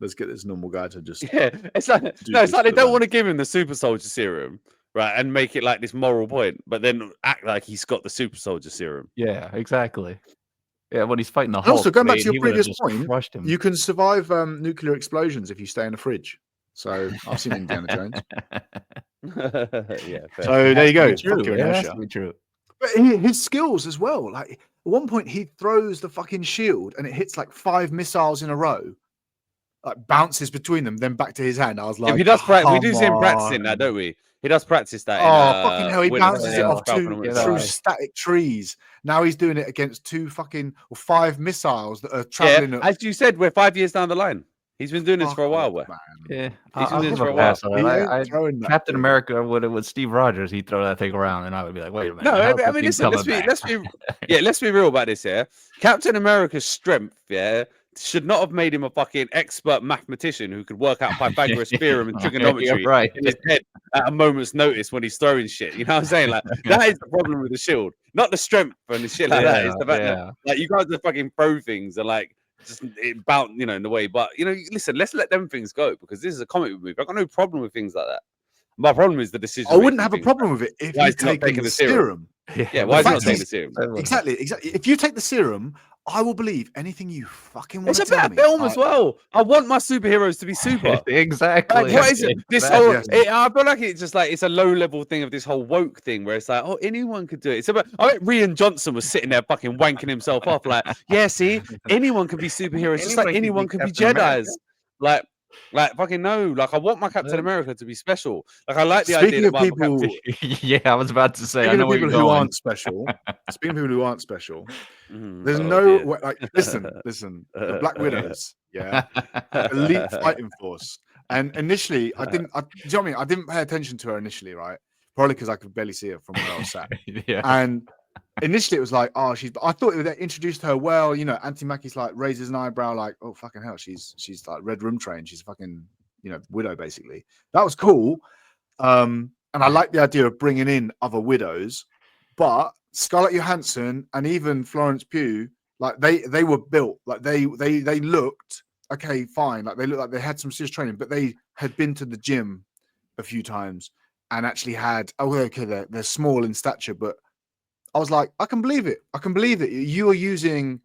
Let's get this normal guy to just. Yeah, it's like they don't want to give him the super soldier serum. Right, and make it like this moral point, but then act like he's got the super soldier serum. Yeah, exactly. Yeah, when he's fighting the Hulk. Also, going back to your previous point, you can survive nuclear explosions if you stay in a fridge. So I've seen Indiana Jones. Yeah. Fair. So there you go. That's true. But his skills as well. Like at one point, he throws the fucking shield and it hits like 5 missiles in a row. Like bounces between them, then back to his hand. I was like, if he does we do see him practicing that, don't we? He does practice that. Oh, fucking hell! He Winter bounces it Soldier, off Falcon and Winter through Soldier. static trees. Now he's doing it against 5 missiles that are Yeah, traveling. as you said, we're 5 years down the line. He's been doing this for a while. Man. Yeah, He's been I'll doing this give for a a while. pass on He that. ain't throwing that Captain thing. America with Steve Rogers, he'd throw that thing around, and I would be like, wait a minute. No, how's I this mean, thing listen, coming back? let's be real about this. Yeah, Captain America's strength, should not have made him a fucking expert mathematician who could work out Pythagoras theorem and trigonometry You're right. in his head at a moment's notice when he's throwing shit. You know what I'm saying? Like that is the problem with the shield, not the strength and the shit like that. It's the fact that like you guys just fucking throw things and like just it bounce, in the way. But listen, let's let them things go because this is a comic book movie. I've got no problem with things like that. My problem is the decision. I wouldn't have a problem with it if Why you is he not taken taking the the serum? serum. Yeah, why is he not fact taking is- the serum? Exactly. If you take the serum, I will believe anything you fucking want It's to a tell better me. film as well. I want my superheroes to be super. Exactly. Like, what is it? This Exactly. whole, I feel like it's just like it's a low level thing of this whole woke thing where it's like, oh, anyone could do it. It's about. I bet Rian Johnson was sitting there fucking wanking himself off, like, yeah, see, anyone can be superheroes, just like anyone can be Captain America. Jedis. Like fucking no. Like I want my Captain America to be special. Like I like the Speaking idea of that my people, Captain- Yeah, I was about to say. I speaking know of where people you're who going. aren't special, speaking of people who aren't special, there's oh, no dear. way, like listen, the Black Widows, elite fighting force. And initially, do you know what I mean? I didn't pay attention to her initially, right? Probably because I could barely see her from where I was sat. Yeah. And initially, it was like, oh, I thought they introduced her well. Auntie Mackie's like raises an eyebrow, like, oh fucking hell, she's like Red Room trained. She's fucking widow basically. That was cool. And I like the idea of bringing in other widows, but Scarlett Johansson and even Florence Pugh, like they were built like they looked okay, fine. Like they looked like they had some serious training, but they had been to the gym a few times and actually had. Oh, okay, they're small in stature, but I was like, I can believe it. I can believe it. You are using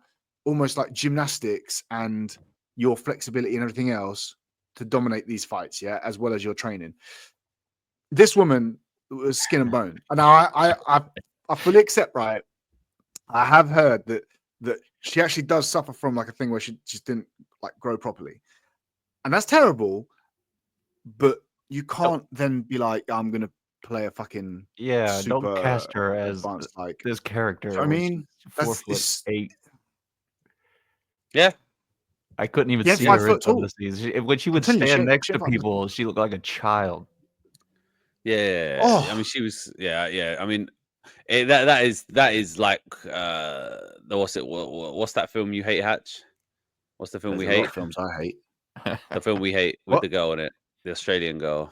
almost like gymnastics and your flexibility and everything else to dominate these fights, as well as your training. This woman was skin and bone, and I fully accept. Right, I have heard that she actually does suffer from like a thing where she just didn't like grow properly, and that's terrible. But you can't then be like, I'm gonna play a fucking Yeah, don't super cast her as advanced, like this character. I mean, she's 4'8". Yeah. I couldn't even Yeah, see 5 her in foot some tall. of the scenes. When she would telling you, stand she- next she to 5 foot people, she looked like a child. Yeah. Oh. I mean, she was. Yeah. I mean, that is like what's that film you hate, Hatch? What's the film There's we a lot hate? of films I hate. The film we hate with What? the girl in it, the Australian girl,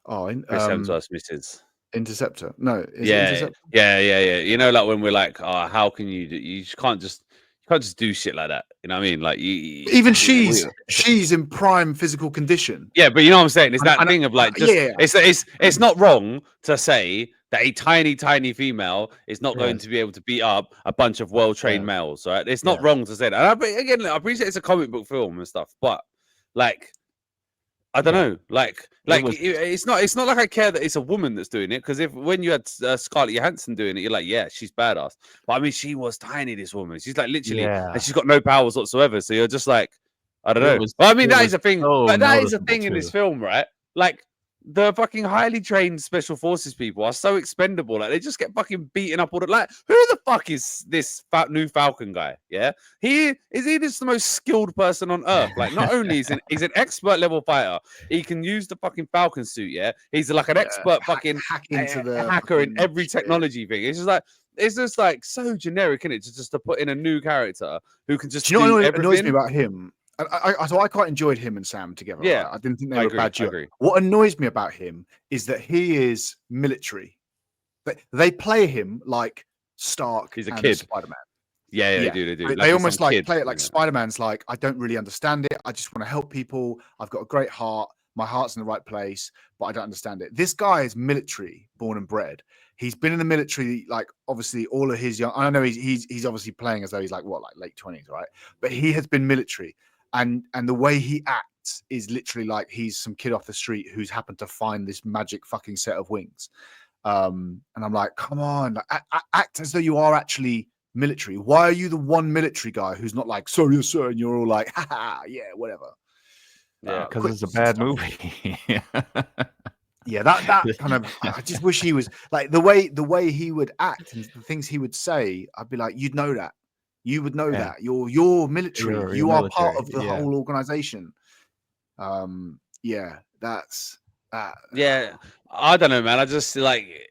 Oh, Chris Hemsworth's missus. Interceptor. No, is it Yeah, Interceptor? yeah. Like when we're like, oh, how can you do? You just can't just do shit like that. You know what I mean? Like Even she's in prime physical condition. Yeah, but you know what I'm saying? It's that And thing of like, just it's not wrong to say that a tiny female is not going Yes. to be able to beat up a bunch of well-trained Yes. males, right? It's not Yes. wrong to say that. And again, I appreciate it's a comic book film and stuff, but like, I don't know, like it's not like I care that it's a woman that's doing it, because when you had Scarlett Johansson doing it, you're like, yeah, she's badass. But I mean, she was tiny, this woman. She's like literally, and she's got no powers whatsoever. So you're just like, I don't know. Well, I mean, that is a thing. so But that is a noticeable thing in this too. film, right? Like the fucking highly trained special forces people are so expendable. Like they just get fucking beaten up all the like. Who the fuck is this new Falcon guy? Yeah, he just the most skilled person on earth. Like not only is he's an expert level fighter, he can use the fucking Falcon suit. Yeah, he's like an expert fucking hacker in every technology thing. It's just like so generic, isn't it? Just to put in a new character who can just Do you know what everything. annoys me about him? So I quite enjoyed him and Sam together. Yeah, right? I didn't think they I were agree, a bad I duo. agree. What annoys me about him is that he is military. They play him like Stark. He's a and kid. Spider-Man. Yeah, they do. They almost like play it like Spider-Man's like, I don't really understand it. I just want to help people. I've got a great heart. My heart's in the right place, but I don't understand it. This guy is military, born and bred. He's been in the military, like obviously all of his young. I know he's obviously playing as though he's like late 20s, right? But he has been military, and the way he acts is literally like he's some kid off the street who's happened to find this magic fucking set of wings. And I'm like, come on, like, act as though you are actually military. Why are you the one military guy who's not like, sorry, yes, sir, and you're all like, haha, yeah, whatever. Yeah, because it's a bad movie. Yeah, that kind of. I just wish he was like the way he would act and the things he would say. I'd be like, you'd know that. You would know that. You're military. You're You are part military, of the whole organization. Yeah, that's that. Yeah, I don't know, man. I just like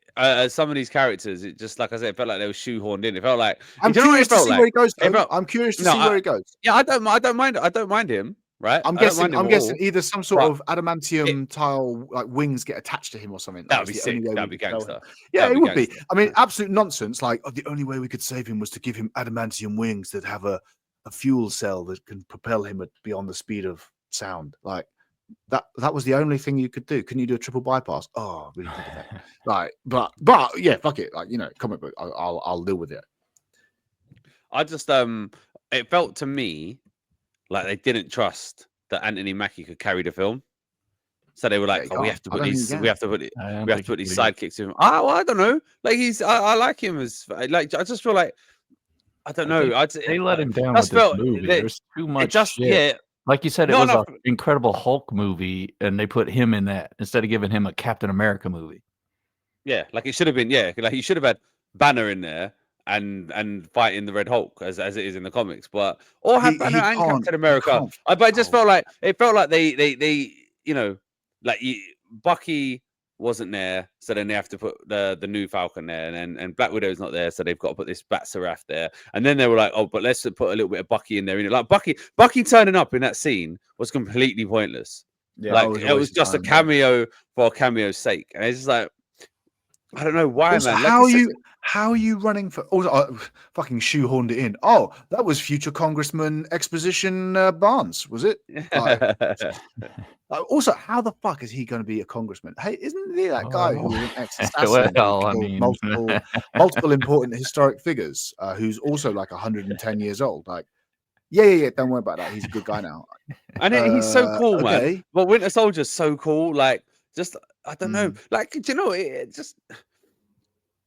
some of these characters. It just, like I said, it felt like they were shoehorned in. It felt like I'm you know what curious it to felt see like. where he goes. It felt, I'm curious to no, see where he goes. yeah, I don't mind. I don't mind him. Right? I'm I don't mind guessing. him I'm at guessing all, either some sort but of adamantium tile like wings get attached to him or something. that Like, would be it's the only sick. way That'd we be could tell him. gangster. Yeah, That'd it be would be. gangster. I mean, absolute nonsense. Like, oh, the only way we could save him was to give him adamantium wings that have a fuel cell that can propel him at beyond the speed of sound. Like that was the only thing you could do. Couldn't you do a triple bypass? Oh, really think of that. Like, but yeah, fuck it. Like, you know, comic book. I'll deal with it. I just it felt to me like they didn't trust that Anthony Mackie could carry the film. So they were like, Yeah, "Oh, we you have to can't. put I don't these. think We you have to put it. I don't We have to think put he these could. sidekicks to him." Oh, well, I don't know. Like I like him as like. I just feel like I don't know. They let him down just with this felt movie. that There's too it much just shit. Like you said, it no, was no. an Incredible Hulk movie, and they put him in that instead of giving him a Captain America movie. Yeah, like it should have been. Yeah, like he should have had Banner in there and fighting the Red Hulk as it is in the comics, but or have Banner and Captain America. But it just felt like they you know, like Bucky wasn't there, so then they have to put the new Falcon there, and Black Widow's not there, so they've got to put this Bat-Seraph there, and then they were like, oh, but let's put a little bit of Bucky in there. You know, like Bucky turning up in that scene was completely pointless. Yeah, like it was just a cameo for cameo's sake, and it's just like. I don't know why, also, man. Like how are you running for? Also, fucking shoehorned it in. Oh, that was future Congressman Exposition Barnes, was it? Like, also, how the fuck is he going to be a congressman? Hey, isn't he that guy who was an ex-assassin Well, I who mean- killed multiple important historic figures? Who's also like 110 years old? Like, yeah. Don't worry about that. He's a good guy now. And he's so cool, okay. man. But Winter Soldier's so cool. Like, just I don't know. Mm. Like, do you know?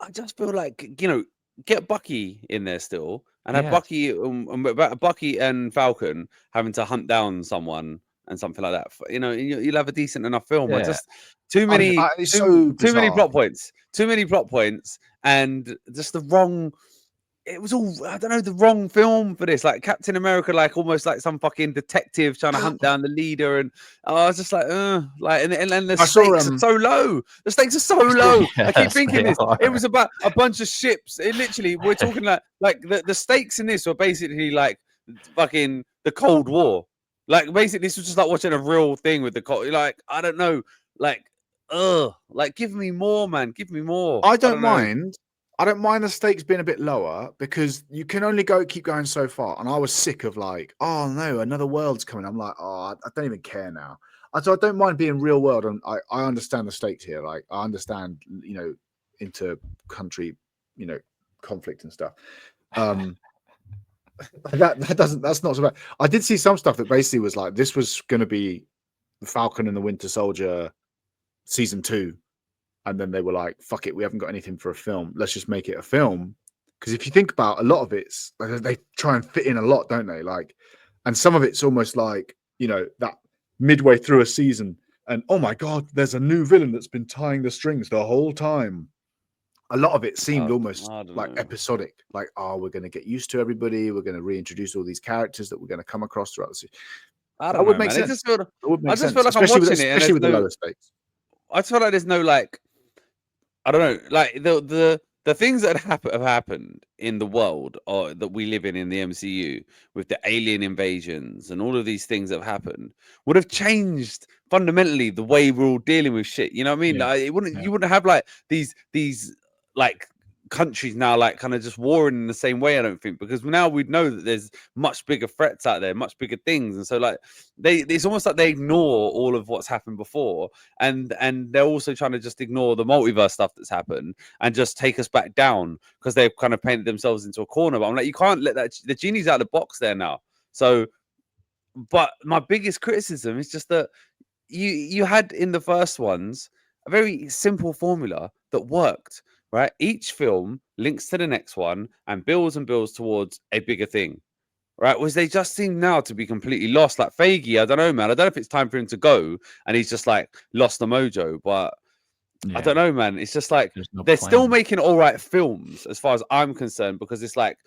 I just feel like, you know, get Bucky in there still, and have Yes. Bucky and Falcon having to hunt down someone and something like that. You know, you'll have a decent enough film. I Yeah. just too many it's too many bizarre. plot points. Too many plot points, and just the wrong. It was all, I don't know, the wrong film for this. Like Captain America, like almost like some fucking detective trying to hunt down the leader, and I was just like, and the stakes are so low. The stakes are so low. I keep Yes, thinking they this. are. It was about a bunch of ships. It literally, we're talking like the stakes in this were basically like fucking the Cold War. Like basically, this was just like watching a real thing with the Cold. Like I don't know, like like give me more, man. Give me more. I don't mind. I don't mind the stakes being a bit lower because you can only keep going so far. And I was sick of like, oh no, another world's coming. I'm like, oh, I don't even care now. So I don't mind being real world, and I understand the stakes here. Like I understand, you know, inter-country, you know, conflict and stuff. That's not so bad. I did see some stuff that basically was like this was going to be the Falcon and the Winter Soldier season 2. And then they were like, fuck it, we haven't got anything for a film. Let's just make it a film. Because if you think about a lot of it's, like, they try and fit in a lot, don't they? Like, and some of it's almost like, you know, that midway through a season and, oh my God, there's a new villain that's been tying the strings the whole time. A lot of it seemed almost like episodic. Like, oh, we're going to get used to everybody. We're going to reintroduce all these characters that we're going to come across throughout the season. That would make sense. I just feel like I'm watching it. Especially with the lower stakes. I just feel like there's no like, I don't know, like the things that have happened in the world or that we live in the MCU with the alien invasions and all of these things that have happened would have changed fundamentally the way we're all dealing with shit. You know what I mean? Yeah. Like, you wouldn't have like these like countries now like kind of just warring in the same way. I don't think, because now we know that there's much bigger threats out there, much bigger things, and so like it's almost like they ignore all of what's happened before, and they're also trying to just ignore the multiverse stuff that's happened and just take us back down because they've kind of painted themselves into a corner. But I'm like, you can't let that, the genie's out of the box there now. So, but my biggest criticism is just that you had in the first ones a very simple formula that worked. Right, each film links to the next one and builds towards a bigger thing. Right, was they just seem now to be completely lost. Like Feige, I don't know, man. I don't know if it's time for him to go and he's just like lost the mojo. But I don't know, man. It's just like There's no they're still plan. making all right films, as far as I'm concerned, because it's like,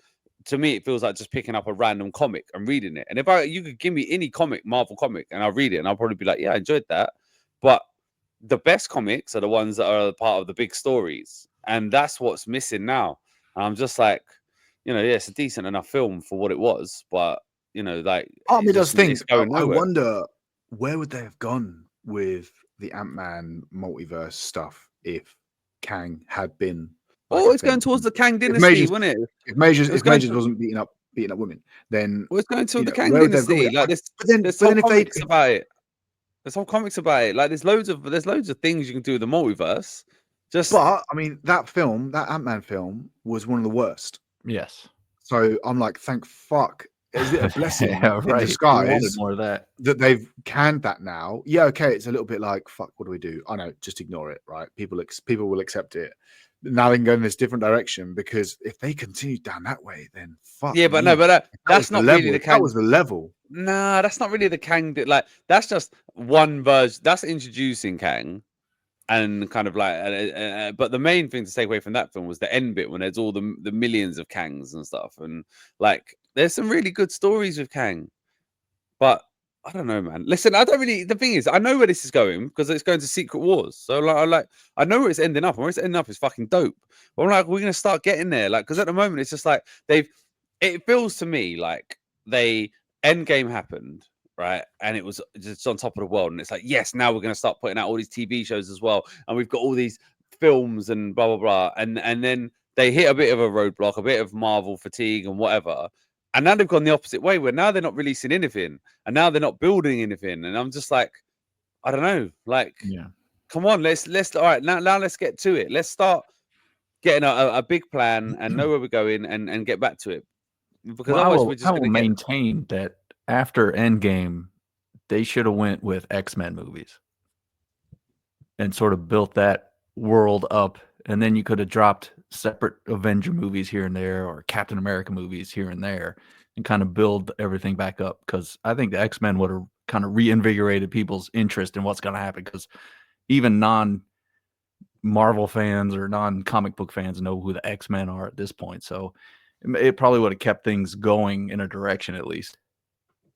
to me, it feels like just picking up a random comic and reading it. And if you could give me any comic, Marvel comic, and I'll read it, and I'll probably be like, yeah, I enjoyed that. But the best comics are the ones that are part of the big stories, and that's what's missing now. And I'm just like, yeah, it's a decent enough film for what it was, but like, Part of me does think. it's going I nowhere. wonder where would they have gone with the Ant-Man multiverse stuff if Kang had been. Oh, it's going towards the Kang dynasty, wasn't it? If Majors wasn't beating up women, then it's going towards the Kang where would they have gone dynasty. with it? Like there's whole comics if about it. There's whole comics about it. Like there's loads of things you can do with the multiverse. But I mean, that Ant-Man film was one of the worst. Yes. So I'm like, thank fuck. Is it a blessing Yeah, in right. disguise More of that they've canned that now? Yeah, okay, it's a little bit like, fuck, what do we do? I know, just ignore it, right? People will accept it. Now they can go in this different direction, because if they continue down that way, then fuck. Yeah, but no, but that's not really the Kang. That was the level. Nah, that's not really the Kang. Like that's just one version. That's introducing Kang, and kind of like. But the main thing to take away from that film was the end bit when there's all the millions of Kangs and stuff, and like there's some really good stories with Kang, but I don't know, man. Listen, I don't really. The thing is, I know where this is going because it's going to Secret Wars. So I know where it's ending up. And where it's ending up is fucking dope. But I'm like, we're gonna start getting there, like, because at the moment it's just like it feels to me like Endgame happened, right? And it was just on top of the world. And it's like, yes, now we're going to start putting out all these TV shows as well. And we've got all these films and blah, blah, blah. And then they hit a bit of a roadblock, a bit of Marvel fatigue and whatever. And now they've gone the opposite way, where now they're not releasing anything. And now they're not building anything. And I'm just like, I don't know. Like, come on, let's all right, now let's get to it. Let's start getting a big plan and know where we're going and get back to it. Because otherwise we're just going to maintain that after Endgame, they should have went with X-Men movies and sort of built that world up, and then you could have dropped separate Avenger movies here and there, or Captain America movies here and there, and kind of build everything back up. Because I think the X-Men would have kind of reinvigorated people's interest in what's going to happen. Because even non-Marvel fans or non-comic book fans know who the X-Men are at this point. So it probably would have kept things going in a direction at least.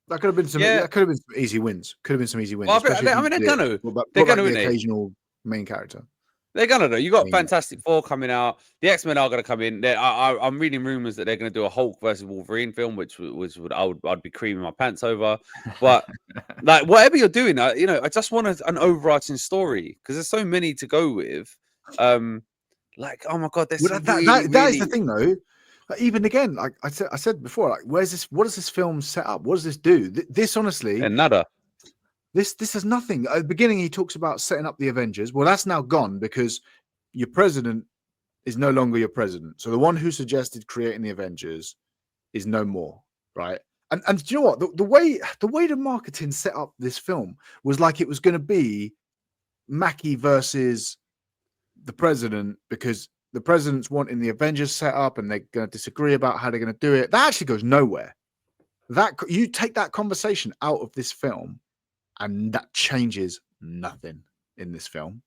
That could have been some. Yeah. That could have been some easy wins. Well, I mean, they're gonna. They're gonna the occasional main character. They're gonna do. You got Fantastic Four coming out. The X-Men are gonna come in. I'm reading rumors that they're gonna do a Hulk versus Wolverine film, which I'd be creaming my pants over. But like whatever you're doing, I just want an overarching story, because there's so many to go with. Like, oh my god, that is the thing though. Even again, like I said before, like, where's this? What does this film set up? What does this do? This honestly, and nada. This is nothing. At the beginning, he talks about setting up the Avengers. Well, that's now gone, because your president is no longer your president. So the one who suggested creating the Avengers is no more, right? And do you know what? The way the marketing set up this film was like it was going to be Mackie versus the president, because the president's wanting the Avengers set up and they're going to disagree about how they're going to do it. That actually goes nowhere. That you take that conversation out of this film, and that changes nothing in this film.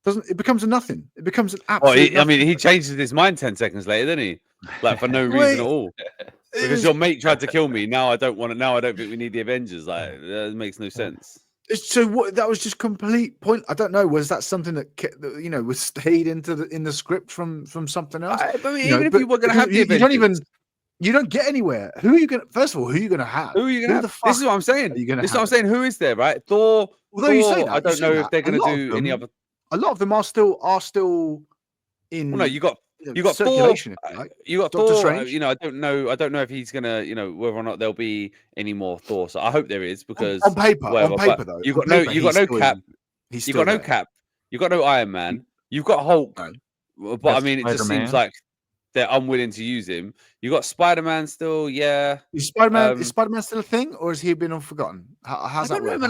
It becomes a nothing. It becomes an absolute. I mean, he changes his mind 10 seconds later, didn't he? Like for no reason at all. Because your mate tried to kill me. Now I don't want it. Now I don't think we need the Avengers. Like that makes no sense. So what? That was just complete point. I don't know. Was that something that was stayed in the script from something else? I mean, even if you were going to have the Avengers, you don't get anywhere. Who are you going to? First of all, who are you going to have? Who are you going to have? This is what I'm saying. This is what I'm saying. Who is there? Right? Thor. Although you say that, I don't know if they're going to do any other. A lot of them are still in. Well, no, you got circulation. Thor. You got Doctor Thor. Strange. I don't know if he's gonna. Whether or not there'll be any more Thor. So I hope there is, because on paper though, you got no Cap. You got no Cap. You got no Iron Man. You've got Hulk. No. But I mean, it just seems like they're unwilling to use him. You got Spider-Man still, yeah. Is Spider-Man still a thing, or has he been forgotten? How's that work?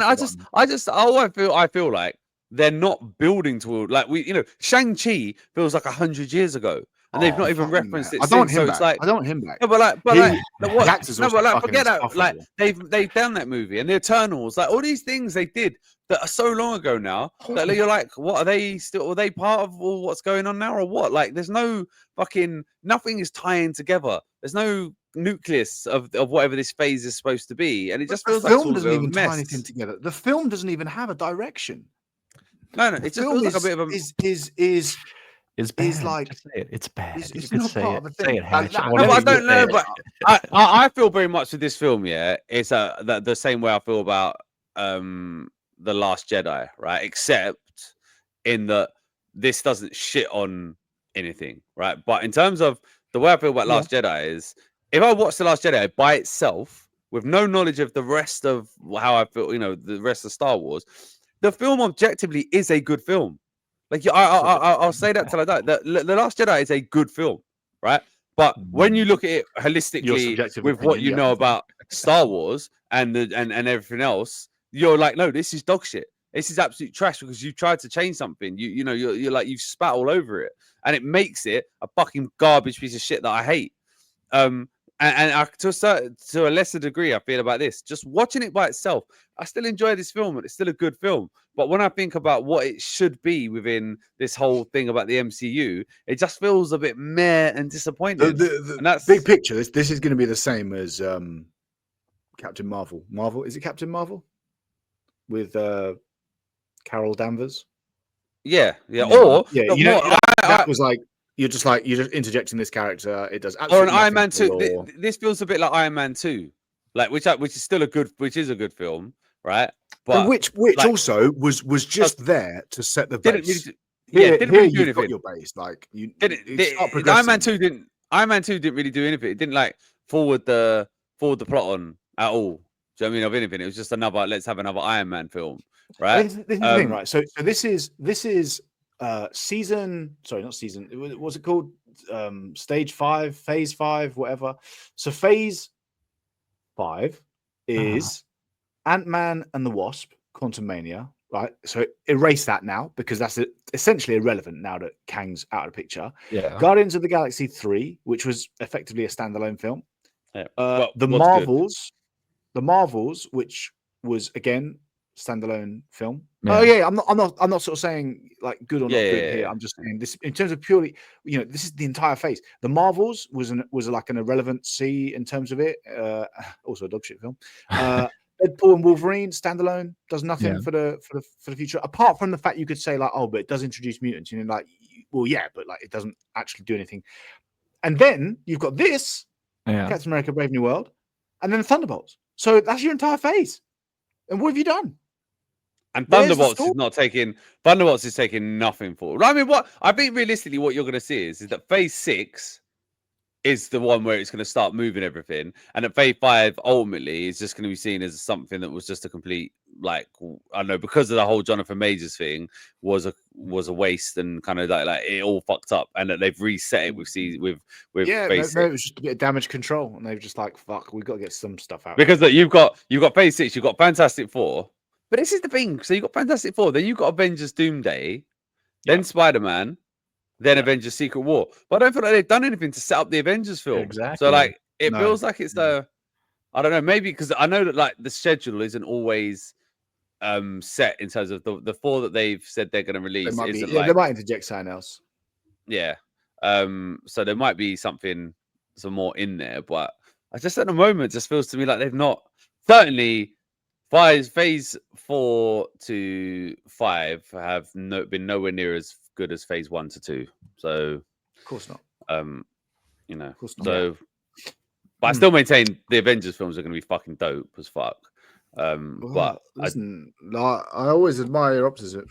I feel like they're not building toward, like, Shang-Chi feels like 100 years ago, and they've not even referenced it. I don't want him back. I don't want him back. No, but forget that. Like insufferable. they've done that movie, and the Eternals, like all these things they did. that are so long ago now that you're like, what are they still? Are they part of all what's going on now, or what? Like, there's no fucking nothing is tying together. There's no nucleus of whatever this phase is supposed to be, and it just The feels like it's film all a doesn't bit of a even tie mess. anything together. The film doesn't even have a direction. No, The it just film feels like a bit of a. It's bad. like Just say it. It's bad. it's You could not say part it. of a Say thing. it, Hatch. I No, wanna No, hear but I you don't say know. it. But I feel very much with this film. Yeah, it's the same way I feel about the Last Jedi, right? Except in that this doesn't shit on anything, right? But in terms of the way I feel about Last Jedi is, if I watch the Last Jedi by itself with no knowledge of the rest of how I feel, the rest of Star Wars, the film objectively is a good film. Like I'll say that till I die. The Last Jedi is a good film, right? But when you look at it Your holistically subjective with what opinion, you yeah. know about Star Wars and everything else, you're like, no, this is dog shit. This is absolute trash because you tried to change something. You're like, you've spat all over it, and it makes it a fucking garbage piece of shit that I hate. To a lesser degree, I feel about this. Just watching it by itself, I still enjoy this film, and it's still a good film. But when I think about what it should be within this whole thing about the MCU, it just feels a bit meh and disappointing. The And that's big picture. This is going to be the same as Captain Marvel. Is it Captain Marvel with Carol Danvers? yeah. Or Or that was like you're just interjecting this character. It does or absolutely an Iron nothing Man to the 2. lore. This feels a bit like Iron Man 2, like which is still a good film, right? But which like, also was just there to set the didn't base. really, didn't really do you've anything. got your base. Like you Iron progressing. Man 2 didn't really do anything. It didn't like forward the plot on at all. Do you know what I mean? Of anything, it was just another. Let's have another Iron Man film, right? This is the thing, right? So this is season. Sorry, not season. What's it called? Stage 5, phase 5, whatever. So phase 5 is Ant-Man and the Wasp, Quantumania, right? So erase that now because that's essentially irrelevant now that Kang's out of the picture. Yeah. Guardians of the Galaxy 3, which was effectively a standalone film. Yeah. The Marvels, which was again standalone film. Yeah. Oh yeah, I'm not sort of saying like good or not good here. Yeah. I'm just saying this in terms of purely, this is the entire phase. The Marvels was like an irrelevancy in terms of it. Also a dog shit film. Deadpool and Wolverine standalone does nothing for the future, apart from the fact you could say like, oh, but it does introduce mutants. Like, well, yeah, but like it doesn't actually do anything. And then you've got this Captain America: Brave New World, and then the Thunderbolts. So that's your entire phase. And what have you done? And Thunderbolts is taking nothing forward. I mean, I think realistically, what you're going to see is that phase 6 is the one where it's going to start moving everything, and that phase 5 ultimately is just going to be seen as something that was just a complete, like, I don't know, because of the whole Jonathan Majors thing was a waste and kind of like it all fucked up, and that they've reset it with phase 6. It was just a bit of damage control, and they've just like, fuck, we've got to get some stuff out. Because look, you've got phase 6, you've got Fantastic Four, but this is the thing. So you've got Fantastic Four, then you've got Avengers Doomsday, then Spider-Man, then Avengers Secret War. But I don't feel like they've done anything to set up the Avengers film. Exactly. So like it feels like it's I don't know, maybe because I know that like the schedule isn't always set in terms of the 4 that they've said they're going to release. They might interject something else. Yeah. So there might be some more in there, but I just at the moment just feels to me like they've not, certainly phase 4 to 5 have been nowhere near as good as phase 1 to 2. So of course not. Of course not. So but I still maintain the Avengers films are going to be fucking dope as fuck. But listen, I always admire your optimism.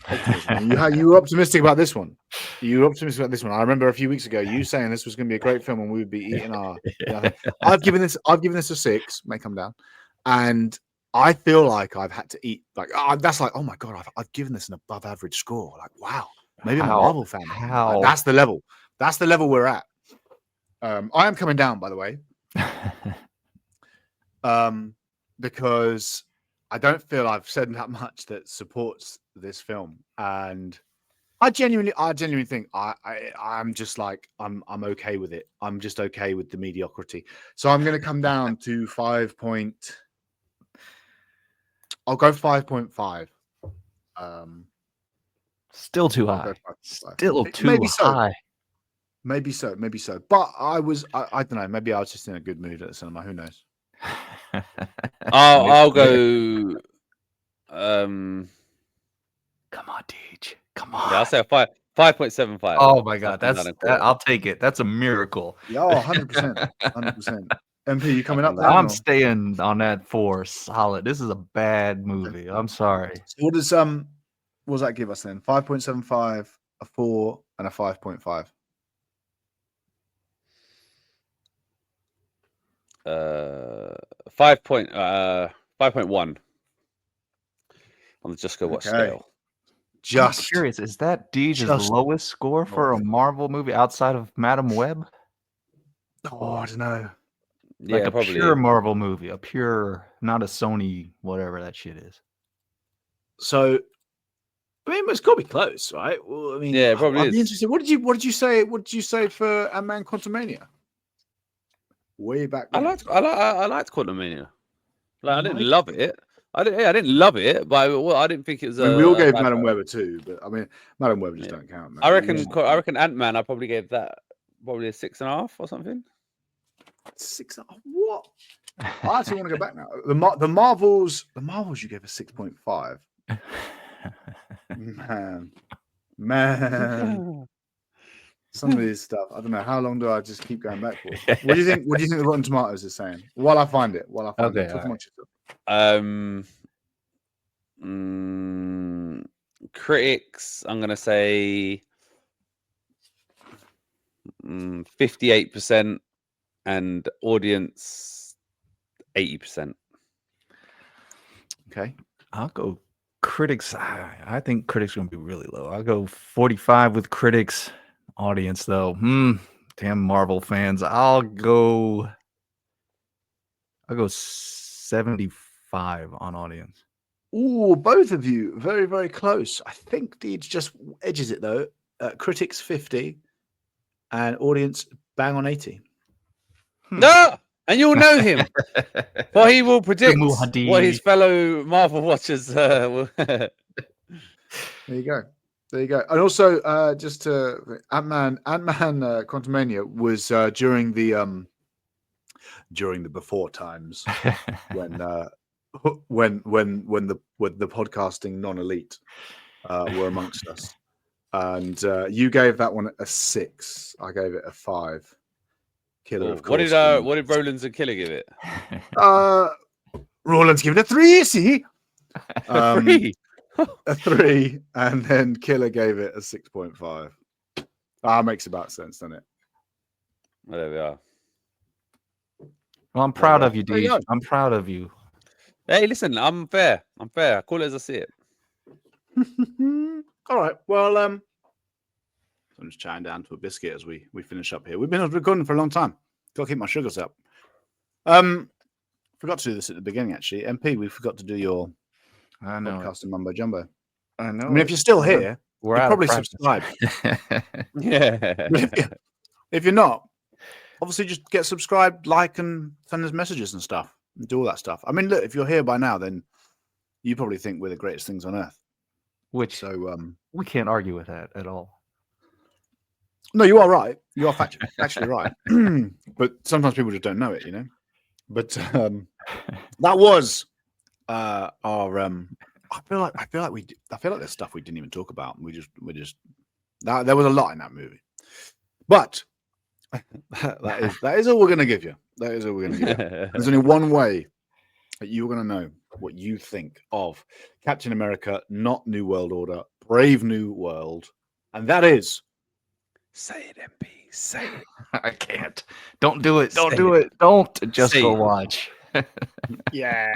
You were optimistic about this one. You were optimistic about this one. I remember a few weeks ago you saying this was going to be a great film and we would be eating our. I've given this a 6. May come down, and I feel like I've had to eat like that's like, oh my god, I've given this an above average score. Like, wow, maybe I'm a Marvel fan. Like, that's the level. That's the level we're at. I am coming down, by the way. Because I don't feel I've said that much that supports this film, and I genuinely think I'm just like I'm okay with it. I'm just okay with the mediocrity. So I'm going to come down to 5. I'll go 5.5. Still too I'll go high. 5.5. Still too Maybe so. high. Maybe so. But I don't know. Maybe I was just in a good mood at the cinema. Who knows? I'll go. Come on, Deej. Come on. Yeah, I'll say a 5.75. Oh my god, Something I'll take it. That's a miracle. Yeah, 100%. 100%. MP, you coming up then? I'm or- staying on that 4 solid. This is a bad movie. I'm sorry. So what does that give us then? 5.75, a 4, and a 5.5. 5.1 on the Just Go Watch Okay. scale. I'm curious, is that Deej's just- lowest score for a Marvel movie outside of Madam Web? Oh, I don't know. Yeah, Like a probably. pure Marvel movie, a pure, not a Sony, whatever that shit is. So, I mean, it's got to be close, right? Well, I mean, Yeah, it probably I'd be is. interested. What did you say? What did you say for Ant-Man Quantumania? Way back. I when. liked Quantumania. Like, I didn't liked love it. I didn't love it, but I didn't think it was. I mean, we all a gave bad Madam film. Web a 2, but I mean, Madam Web just Yeah. don't count. Man. I reckon Ant-Man. I probably gave that probably a 6.5 or something. 6. What? I actually want to go back now. The Marvels. You gave a 6.5. Man. Some of this stuff. I don't know. How long do I just keep going back for? What do you think? What do you think the Rotten Tomatoes is saying? While I find it. Okay, Talk all amongst yourself. Critics, I'm gonna say 58%, and audience 80%. Okay. I'll go critics. I think critics are going to be really low. I'll go 45 with critics. Audience, though. Damn Marvel fans. I'll go 75 on audience. Ooh, both of you very, very close. I think Deej just edges it though. Critics 50 and audience bang on 80. No, and you'll know him, for he will predict Muhadi. what his fellow Marvel watchers will. There you go. And also, just to Ant-Man Quantumania was during the before times when the podcasting non-elite were amongst us, and you gave that one a 6. I gave it a 5. Killer, of course. What did Rollins and Killer give it? Roland's given it a 3. See, 3. a 3, and then Killer gave it a 6.5. Makes about sense, doesn't it? Well, there we are. Well, I'm proud of you, There you Deej. go. I'm proud of you. Hey, listen, I'm fair. I call it as I see it. All right. Well, I'm just chatting down to a biscuit as we finish up here. We've been recording for a long time. Got to keep my sugars up. Forgot to do this at the beginning, actually. MP, we forgot to do your podcast and mumbo jumbo. I know. I mean, if you're still here, we're you out probably of practice. subscribe. Yeah. If you're not, obviously just get subscribed, like, and send us messages and stuff. And do all that stuff. I mean, look, if you're here by now, then you probably think we're the greatest things on earth. Which So we can't argue with that at all. no, you are right. You are actually right. But sometimes people just don't know it, you know. But that was our. I feel like there's stuff we didn't even talk about. We just there was a lot in that movie. But that is all we're going to give you. That is all we're going to give you. There's only one way that you're going to know what you think of Captain America, not New World Order, Brave New World, and that is. Say it, MP. Say it. I can't. Don't do it. Don't Say do it. it. Don't just Say go it. watch. Yeah.